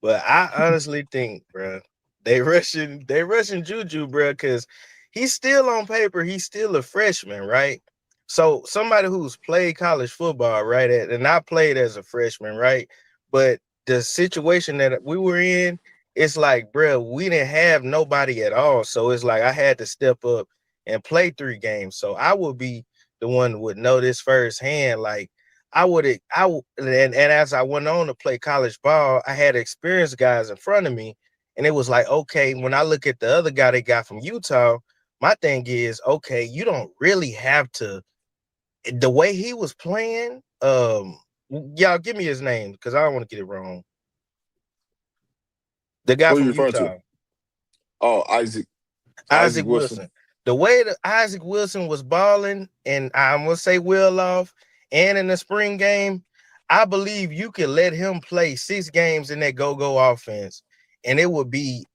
but I honestly think, bro, they rushing Juju, bro, because he's still on paper, he's still a freshman, right? So somebody who's played college football, right, and I played as a freshman, right? But the situation that we were in, it's like, bro, we didn't have nobody at all, so it's like I had to step up and play 3 games. So I would be the one who would know this firsthand, like. And as I went on to play college ball, I had experienced guys in front of me, and it was like, okay, when I look at the other guy they got from Utah, my thing is, okay, you don't really have to. The way he was playing, y'all give me his name because I don't want to get it wrong. The guy Who are you from referring to? Utah. Oh, Isaac Isaac Wilson. Wilson. The way that Isaac Wilson was balling, and I'm gonna say Will off, and in the spring game, I believe you could let him play 6 games in that go-go offense, and it would be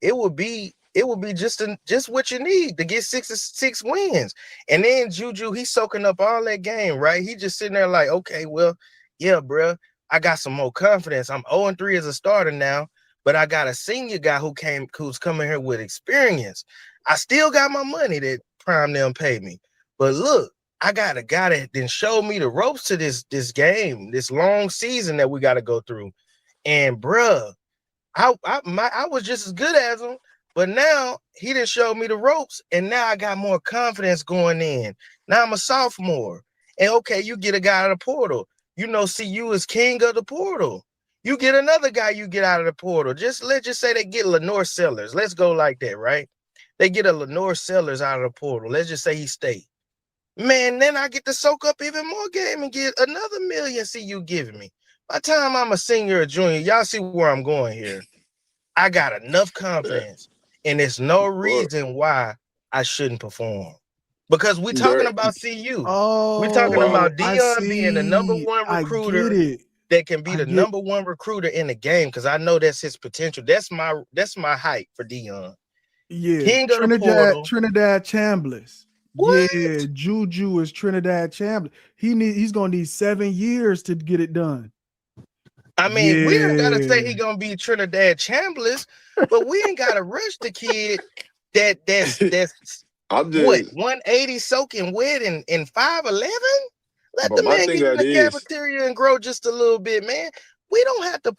just what you need to get 6 wins. And then Juju, he's soaking up all that game, right? He just sitting there like, okay, well, yeah, bro, I got some more confidence. I'm 0-3 as a starter now, but I got a senior guy who's coming here with experience. I still got my money that Prime them pay me. But look, I got a guy that then showed me the ropes to this game, this long season that we got to go through. And bruh, I was just as good as him, but now he didn't show me the ropes, and now I got more confidence going in. Now I'm a sophomore. And okay, you get a guy out of the portal. You know, CU is king of the portal. You get another guy you get out of the portal. Let's just say they get Lenore Sellers. Let's go like that, right? They get a Lenore Sellers out of the portal. Let's just say he stayed. Man, then I get to soak up even more game and get another million CU giving me. By the time I'm a senior or junior, y'all see where I'm going here. I got enough Yeah. confidence, and there's no Well, reason why I shouldn't perform. Because we're talking there. about CU. We're talking Well, about Oh, I Dion being the number see. one I get recruiter it. that can be I the get number one recruiter in the game. Because I know that's his potential. That's my hype for Dion. Yeah, King of the Trinidad portal. Trinidad Chambliss. Yeah, What? Juju is Trinidad Chambliss. He's gonna need 7 years to get it done. I mean, we ain't gotta say Yeah. he gonna be Trinidad Chambliss, but we ain't gotta rush the kid that's I'm what just. 180 soaking wet in 5'11. Let But the my man thing get in of it the is, cafeteria and grow just a little bit, man. We don't have to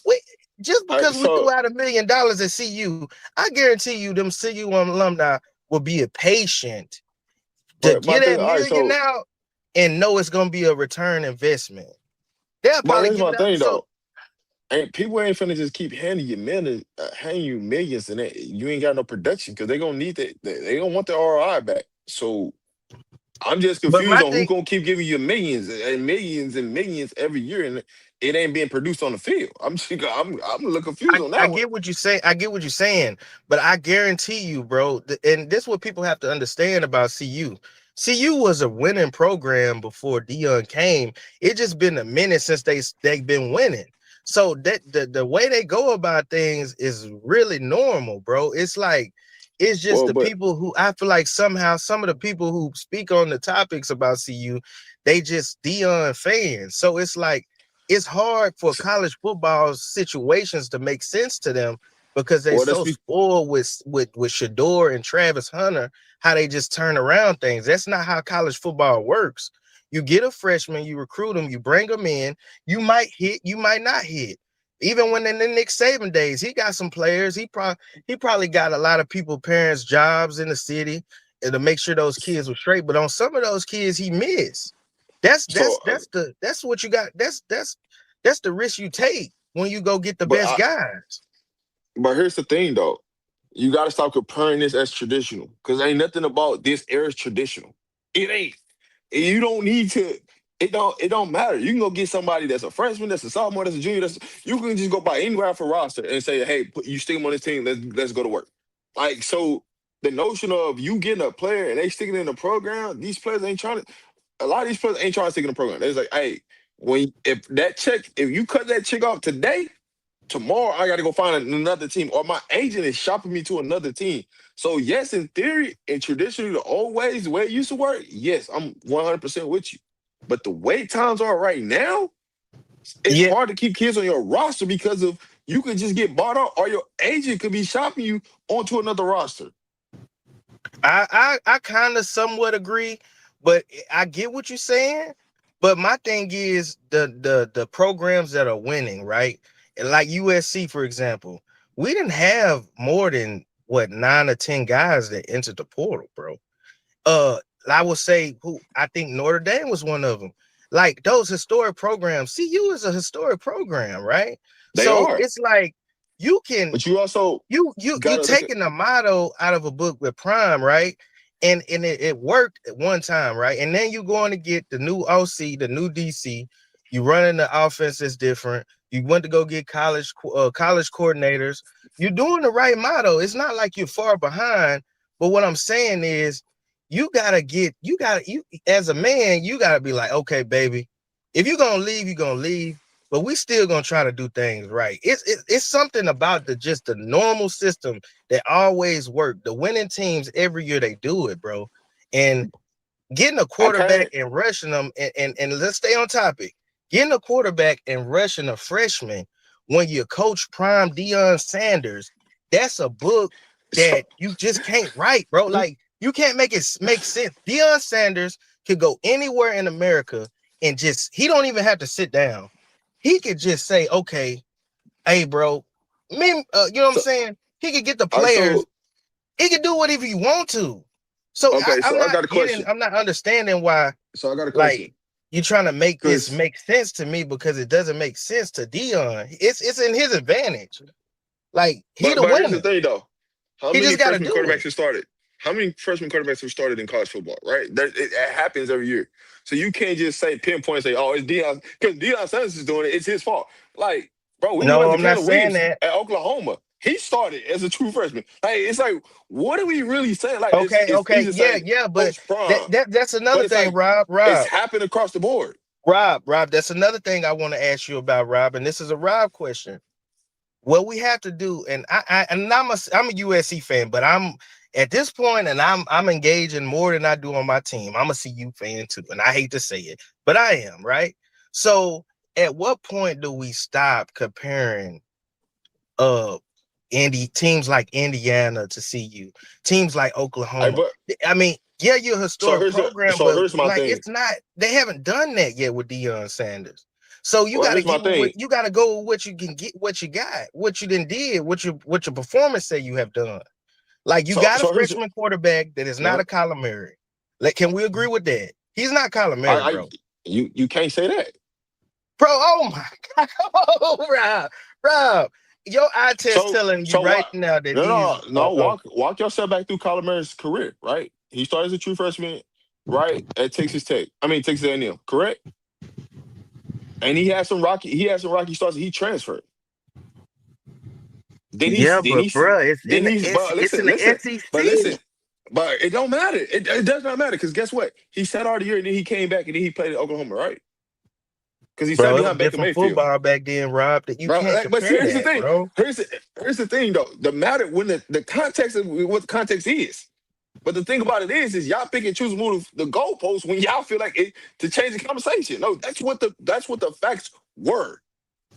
we just because we so. threw out $1 million at CU. I guarantee you, them CU alumni will be patient to But my get thing. that All right. million So. out and know it's gonna be a return investment. They'll But probably here's give my it out. thing So though. Ain't people ain't finna just keep handing you millions, and you ain't got no production because they gonna need that. They gonna want the ROI back. So I'm just but confused my on who thing, gonna keep giving you millions and millions and millions every year, and it ain't being produced on the field. I'm a little confused on I that one. get what you say. I get what you're saying, but I guarantee you, bro, and this is what people have to understand about CU. CU was a winning program before Dion came. It just been a minute since they've been winning. So that the way they go about things is really normal, bro. It's like it's just Well, the but people who I feel like somehow some of the people who speak on the topics about CU, they just Dion fans. So it's like it's hard for college football situations to make sense to them because they well, that's so be spoiled with Shador and Travis Hunter, how they just turn around things. That's not how college football works. You get a freshman, you recruit them, you bring them in, you might hit, you might not hit. Even when in the Nick Saban days, he got some players. He probably got a lot of people, parents, jobs in the city to make sure those kids were straight. But on some of those kids, he missed. That's so. that's that's the that's what you got. That's the risk you take when you go get the But best guys. but here's the thing though. You gotta stop comparing this as traditional. Cause ain't nothing about this era is traditional. It ain't. You don't need to. It don't matter. You can go get somebody that's a freshman, that's a sophomore, that's a junior. You can just go by anywhere for roster and say, hey, you stick him on this team. Let's go to work. Like so, the notion of you getting a player and they sticking in the program. These players ain't trying to. A lot of these players ain't trying to stick in the program. They're like, hey, if you cut that check off today, tomorrow I got to go find another team, or my agent is shopping me to another team. So yes, in theory, and traditionally, the old ways, the way it used to work, yes, I'm 100% with you. But the way times are right now, it's Yeah, hard to keep kids on your roster because of you could just get bought out, or your agent could be shopping you onto another roster. I kind of somewhat agree, but I get what you're saying. But my thing is the programs that are winning, right? And like USC, for example, we didn't have more than what 9 or 10 guys that entered the portal, bro. uh I would say who I think Notre Dame was one of them. Like those historic programs, CU is a historic program, right? They So are, it's like you can but you also you gotta look at. taking the motto out of a book with Prime, right? And it worked at one time, right? And then you going to get the new OC, the new DC. You running the offense is different. You went to go get college coordinators. You're doing the right motto. It's not like you're far behind. But what I'm saying is, you as a man, you gotta be like, okay, baby, if you're gonna leave, you're gonna leave. But we still gonna try to do things right. It's something about the normal system that always work. The winning teams every year they do it, bro. And getting a I quarterback can't. and rushing them, and let's stay on topic. Getting a quarterback and rushing a freshman when you coach prime Deion Sanders, that's a book So that you just can't write, bro. Like you can't make it make sense. Deion Sanders could go anywhere in America and he don't even have to sit down. He could just say, okay, hey, bro, you know what I'm so saying? He could get the all right. players. He could do whatever you want to. So Okay. I'm So I got a question. I'm not understanding why, So I got a question. like, you're trying to make this Because make sense to me because it doesn't make sense to Dion. It's in his advantage. Like, he the but here's the winner. thing though. How He many just got to freshman do quarterbacks it. have started? How many freshman quarterbacks have started in college football? Right, it happens every year. So you can't just say pinpoint and say, "Oh, it's Deion," because Deion Sanders is doing it. It's his fault. Like, bro, we No, went to I'm not Caleb saying Williams that. at Oklahoma. He started as a true freshman. Like, it's like, what are we really saying? Like, it's Okay, easy to yeah, say yeah, but Coach Prime, that's but another it's thing, like Rob. it's happened across the board. Rob. That's another thing I want to ask you about, Rob. And this is a Rob question. What we have to do, and I'm a USC fan, but I'm at this point, and I'm engaging more than I do on my team. I'm a CU fan too, and I hate to say it, but I am, right? So at what point do we stop comparing uh teams like Indiana to CU, teams like I Oklahoma? but I mean, yeah, you're a so historic here's the program, so but here's my like thing. it's not, they haven't done that yet with Deion Sanders. So you Well, gotta here's my get with what thing. you gotta go with what you can get, what you got, what you done did, what your performance say you have done. Like you So got a so here's freshman quarterback that is not yeah. a Kyler Murray. Like, can we agree with that? He's not Kyler Murray, I bro. you can't say that. Bro, oh my God. Oh, Rob, your eye test So telling you so right what? now that No, he's no, no. Walk yourself back through Kyler Murray's career. Right, he started as a true freshman, right, at Texas Tech. I mean Texas A&M. Correct. And he had some rocky starts. He transferred. Then he's yeah, then but he's bro, then he's. But it's in listen, the listen. But SEC. listen. But it don't matter. It does not matter because guess what? He sat out a year and then he came back and then he played at Oklahoma, right? Because he sat Bro, it was behind Baker different Mayfield. football back then, Rob, that you Bro, can't but see, compare here's the that, thing. bro. Here's the thing, though. The matter when the context of what the context is. But the thing about it is y'all pick and choose move the goalposts when y'all feel like it to change the conversation. No, that's what the facts were.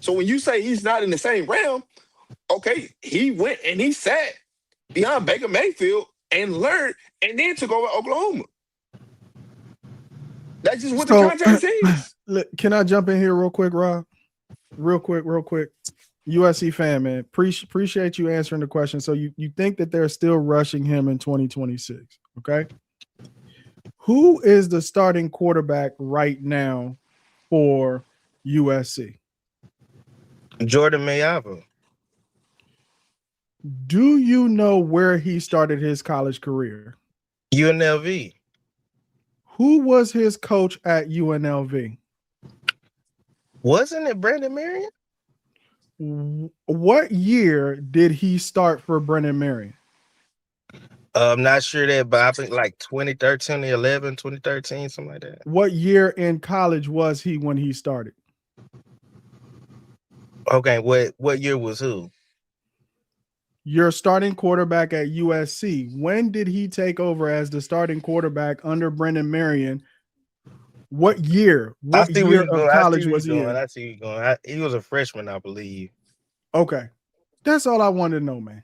So when you say he's not in the same realm, okay, he went and he sat behind Baker Mayfield and learned, and then took over Oklahoma. That's just what the So, context is. can I jump in here real quick, Rob? Real quick. USC fan, man. Appreciate you answering the question. So you think that they're still rushing him in 2026? Okay. Who is the starting quarterback right now for USC? Jordan Mayava. Do you know where he started his college career? UNLV. Who was his coach at UNLV? Wasn't it Brandon Marion? What year did he start for Brennan Marion? I'm not sure that, but I think like 2013, 2011, 2013, something like that. What year in college was he when he started? Okay, what year was who? Your starting quarterback at USC. When did he take over as the starting quarterback under Brendan Marion? What year? I What see where year you're of going. I see college where was you're he going. in? I see where you're going. He was a freshman, I believe. Okay. That's all I wanted to know, man.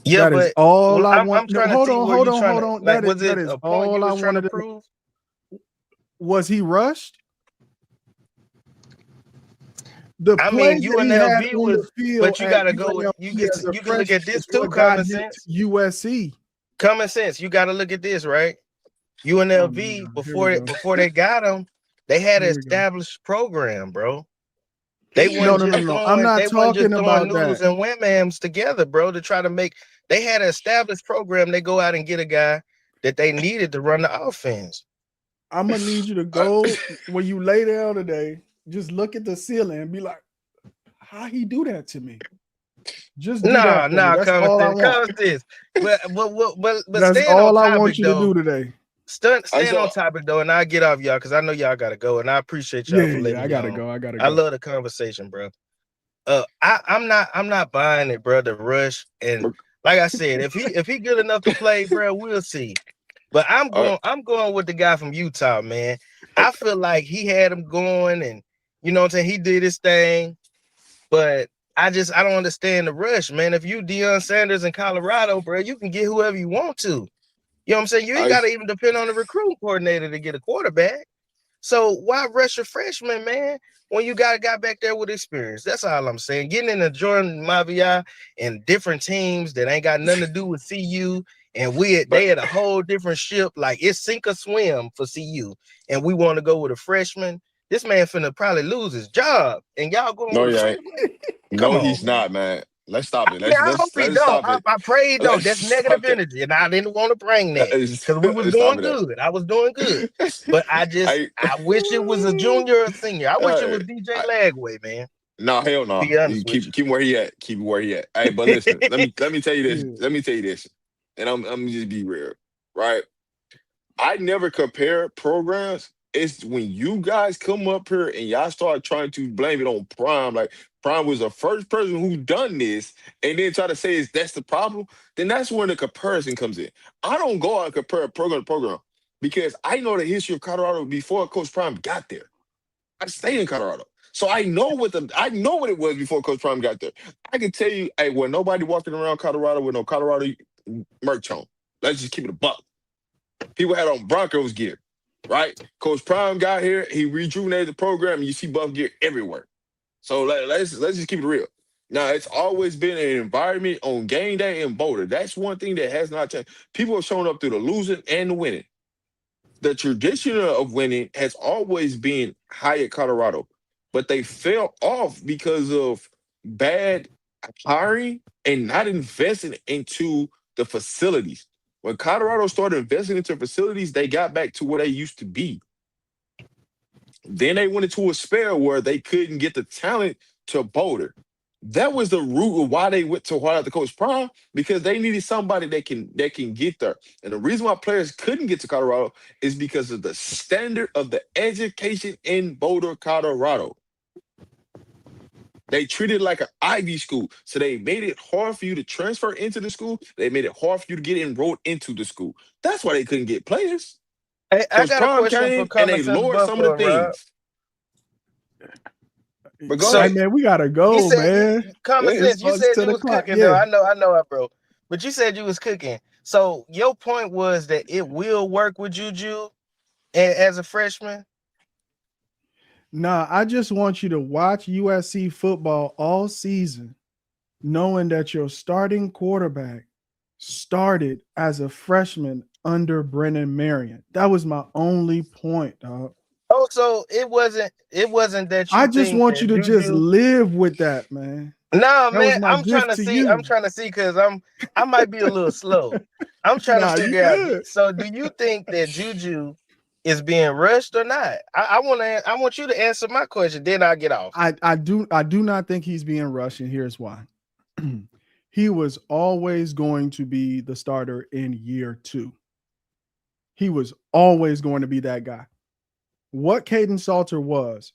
Yeah, That is but all I I'm want. No, trying to hold see on, where hold you're on, trying hold to on. like. That Was it is a point all you I was trying to wanted to know. prove? Was he rushed? The I play mean, that he had UNLV on the was, field but you at gotta go with UNLV as a you can look freshman at is this too, what got common him sense. to USC. Common sense. You gotta look at this, right? Oh my UNLV God. Here we go. before they got him, they had an Here we go. established program, bro. They No, weren't no, no, just no. I'm throwing, not they weren't just talking throwing about noodles that. and wham ams together, bro, to try to make. They had an established program. They go out and get a guy that they needed to run the offense. I'm gonna need you to go when you lay down today. Just look at the ceiling and be like, "How he do that to me?" Just do that for me. That's Common all I sense, want. common sense. But That's staying on all I want topic you to though. do today. I Staying saw on topic though, and I get off y'all because I know y'all gotta go, and I appreciate Yeah, y'all for yeah, yeah. letting I me gotta on. go. I gotta I go. love the conversation, bro. I'm not buying it, bro. The rush, and like I said, if he good enough to play, bro, we'll see. But uh, I'm going with the guy from Utah, man. I feel like he had him going, and you know what I'm saying. He did his thing, but I don't understand the rush, man. If you Deion Sanders in Colorado, bro, you can get whoever you want to. You know what I'm saying? You ain't I got to even depend on the recruiting coordinator to get a quarterback. So why rush a freshman, man, when you got a guy back there with experience? That's all I'm saying. Getting into Jordan Mavia and different teams that ain't got nothing to do with CU, and but they had a whole different ship. Like it's sink or swim for CU, and we want to go with a freshman. This man finna probably lose his job, and y'all going no, with a he ain't. freshman? Come No, on, he's man. not, man. Let's stop I it. mean, I hope he Let's don't. stop it. I pray he don't. Let's That's negative stop that. energy, and I didn't want to bring that because we was Let's stop doing it. good. I was doing good, but I, I wish it was a junior or senior. I wish it uh, was DJ I, Lagway, man. no, hell no. Be You honest with keep him where he at. Keep him where he at. Hey, but listen, you. let me tell you this. Yeah. Let me tell you this, and I'm gonna just be real, right? I never compare programs. It's when you guys come up here and y'all start trying to blame it on Prime, like Prime was the first person who done this, and then try to say is that's the problem. Then that's when the comparison comes in. I don't go out and compare program to program because I know the history of Colorado before Coach Prime got there. I stayed in Colorado. So I know what it was before Coach Prime got there. I can tell you, hey, when nobody walking around Colorado with no Colorado merch on. Let's just keep it a buck. People had on Broncos gear, right? Coach Prime got here, he rejuvenated the program, and you see Buff gear everywhere. So let's just keep it real. Now it's always been an environment on game day in Boulder. That's one thing that has not changed. People have shown up through the losing and the winning. The tradition of winning has always been high at Colorado, but they fell off because of bad hiring and not investing into the facilities. When Colorado started investing into facilities, they got back to where they used to be. Then they went into a spell where they couldn't get the talent to Boulder. That was the root of why they went to hard out the Coach Prime because they needed somebody that can get there. And the reason why players couldn't get to Colorado is because of the standard of the education in Boulder, Colorado. They treated it like an Ivy school. So they made it hard for you to transfer into the school. They made it hard for you to get enrolled into the school. That's why they couldn't get players. Hey, I Coach got a Prime question for came and Common they Sense lowered some of the Buffalo, Rob. things. But go Hey So ahead. man, we gotta you go, said man. Common It's Sense. You close said to you the was clock. cooking, though. Yeah. I, bro. But you said you was cooking. So your point was that it will work with JuJu as a freshman. Nah, I just want you to watch USC football all season, knowing that your starting quarterback started as a freshman under Brennan Marion. That was my only point, dog. Oh, so it wasn't that I you just think want you that to just Juju. live with that, man. No, That was man, my I'm trying gift to to see. I'm you. trying to see because I might be a little slow. I'm trying to Nah, you figure out. good. So, do you think that Juju is being rushed or not? I want you to answer my question. Then I'll get off. I do not think he's being rushed, and here's why. He was always going to be the starter in year 2. He was always going to be that guy. What Caden Salter was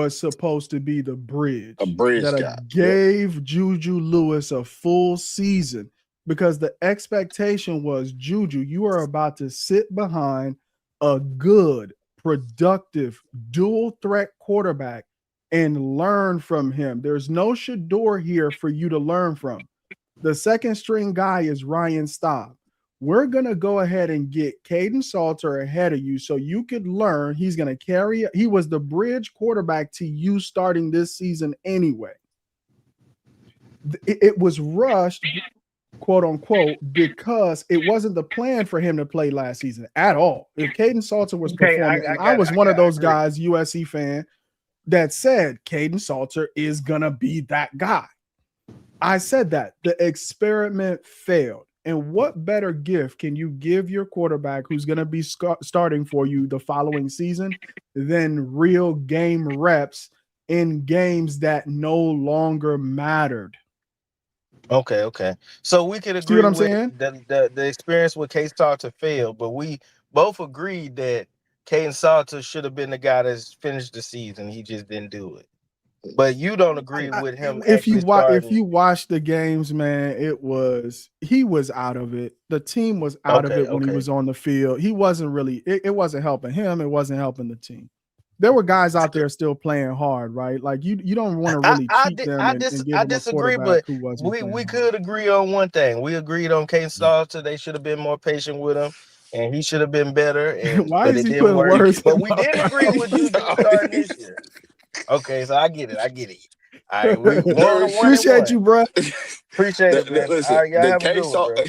supposed to be the A bridge bridge that guy. Yep. gave JuJu Lewis a full season, because the expectation was, JuJu, you are about to sit behind a good, productive, dual threat quarterback and learn from him. There's no Shador here for you to learn from. The second string guy is Ryan Staub. We're going to go ahead and get Caden Salter ahead of you so you could learn. He's going to carry. He was the bridge quarterback to you starting this season anyway. It was rushed, quote unquote, because it wasn't the plan for him to play last season at all. If Caden Salter was Okay, performing, and I was one of I those agree. guys, USC fan, that said Caden Salter is going to be that guy. I said that the experiment failed. And what better gift can you give your quarterback who's going to be starting for you the following season than real game reps in games that no longer mattered? Okay. So we could See what agree I'm with saying? the experience with K Salter failed, but we both agreed that Caden Salter should have been the guy that's finished the season. He just didn't do it. But you don't agree with him actually If starting. you watch the games, man, he was out of it. The team was out of Okay, it when he okay. was on the field. He wasn't really. It wasn't helping him. It wasn't helping the team. There were guys out there still playing hard, right? Like you don't want to really cheat them and give I them a disagree, quarterback but who wasn't we playing hard. could agree on one thing. We agreed on Caden Salter. They should have been more patient with him, and he should have been better. And Why but is it he didn't putting work. words But in we my didn't agree with Juju No, starting this year. Okay, so I get it. I get it. All right, we mouth? one and Appreciate one. you, bro. Appreciate it, man. All listen, right, y'all the have a good case one, all bro.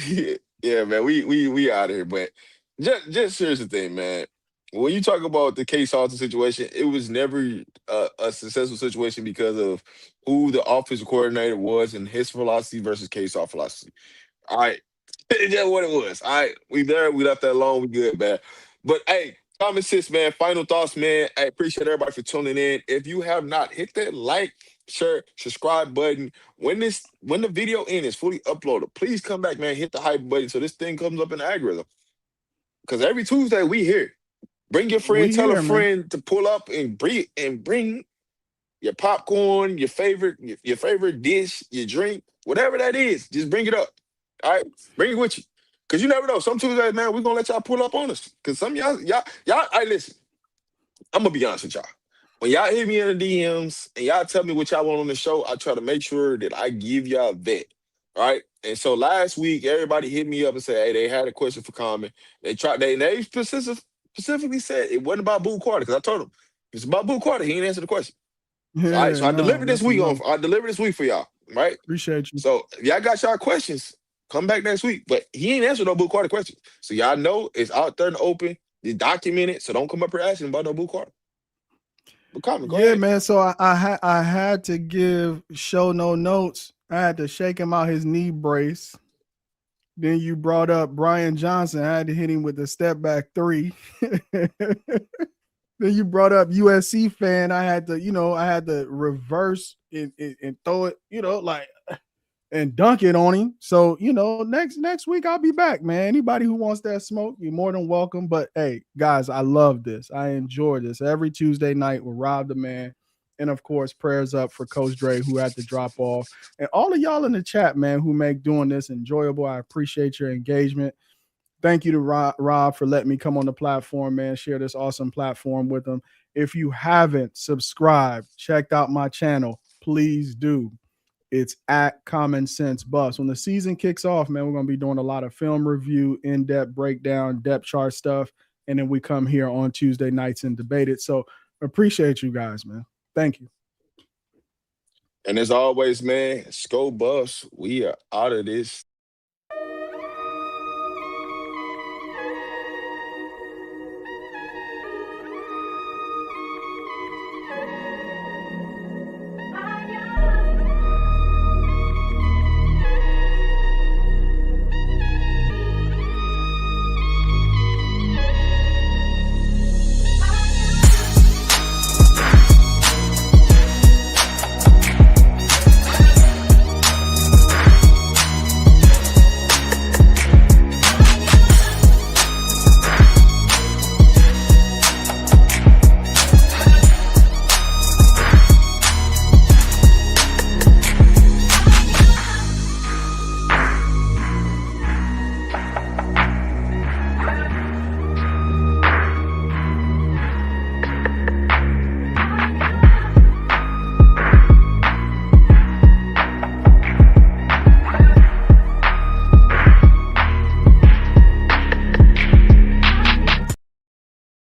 yeah, man, we out of here. But just here's the thing, man. When you talk about the Case Halton situation, it was never a successful situation because of who the offensive coordinator was and his philosophy versus Case Halton philosophy. All right. That's what it was. All right. We there. We left that alone. We good, man. But hey, common sense, man. Final thoughts, man. I appreciate everybody for tuning in. If you have not, hit that like, share, subscribe button. When the video end is fully uploaded, please come back, man. Hit the hype button so this thing comes up in the algorithm. Because every Tuesday we here. Bring your friend, We tell a here, man. friend to pull up and bring your popcorn, your favorite dish, your drink, whatever that is. Just bring it up. All right, bring it with you. Cause you never know. Some Tuesdays, man, we're gonna let y'all pull up on us. Cause some of y'all. I listen. I'm gonna be honest with y'all. When y'all hit me in the DMs and y'all tell me what y'all want on the show, I try to make sure that I give y'all that. All right. And so last week, everybody hit me up and said, hey, they had a question for Common. They specifically said it wasn't about Boo Carter, because I told them it's about Boo Carter. He didn't answer the question. So Yeah, I no, delivered this that's a week no. I delivered this week for y'all. Right. Appreciate you. So if y'all got y'all questions, come back next week. But he ain't answered no Boo Carter questions. So y'all know it's out there in the open. It's documented. So don't come up here asking about no Boo Carter. But Common, go Yeah, ahead. man. So I had to give Show No Notes. I had to shake him out his knee brace. Then you brought up Brian Johnson. I had to hit him with the step back 3. Then you brought up USC fan. I had to reverse and throw it, like, and dunk it on him. So, next week I'll be back, man. Anybody who wants that smoke, you're more than welcome. But hey, guys, I love this. I enjoy this. Every Tuesday night with Rob the Man. And of course, prayers up for Coach Dre, who had to drop off. And all of y'all in the chat, man, who make doing this enjoyable. I appreciate your engagement. Thank you to Rob for letting me come on the platform, man, share this awesome platform with them. If you haven't subscribed, checked out my channel, please do. It's at Common Sense Bus. When the season kicks off, man, we're going to be doing a lot of film review, in-depth breakdown, depth chart stuff. And then we come here on Tuesday nights and debate it. So appreciate you guys, man. Thank you. And as always, man, Sco Buffs, we are out of this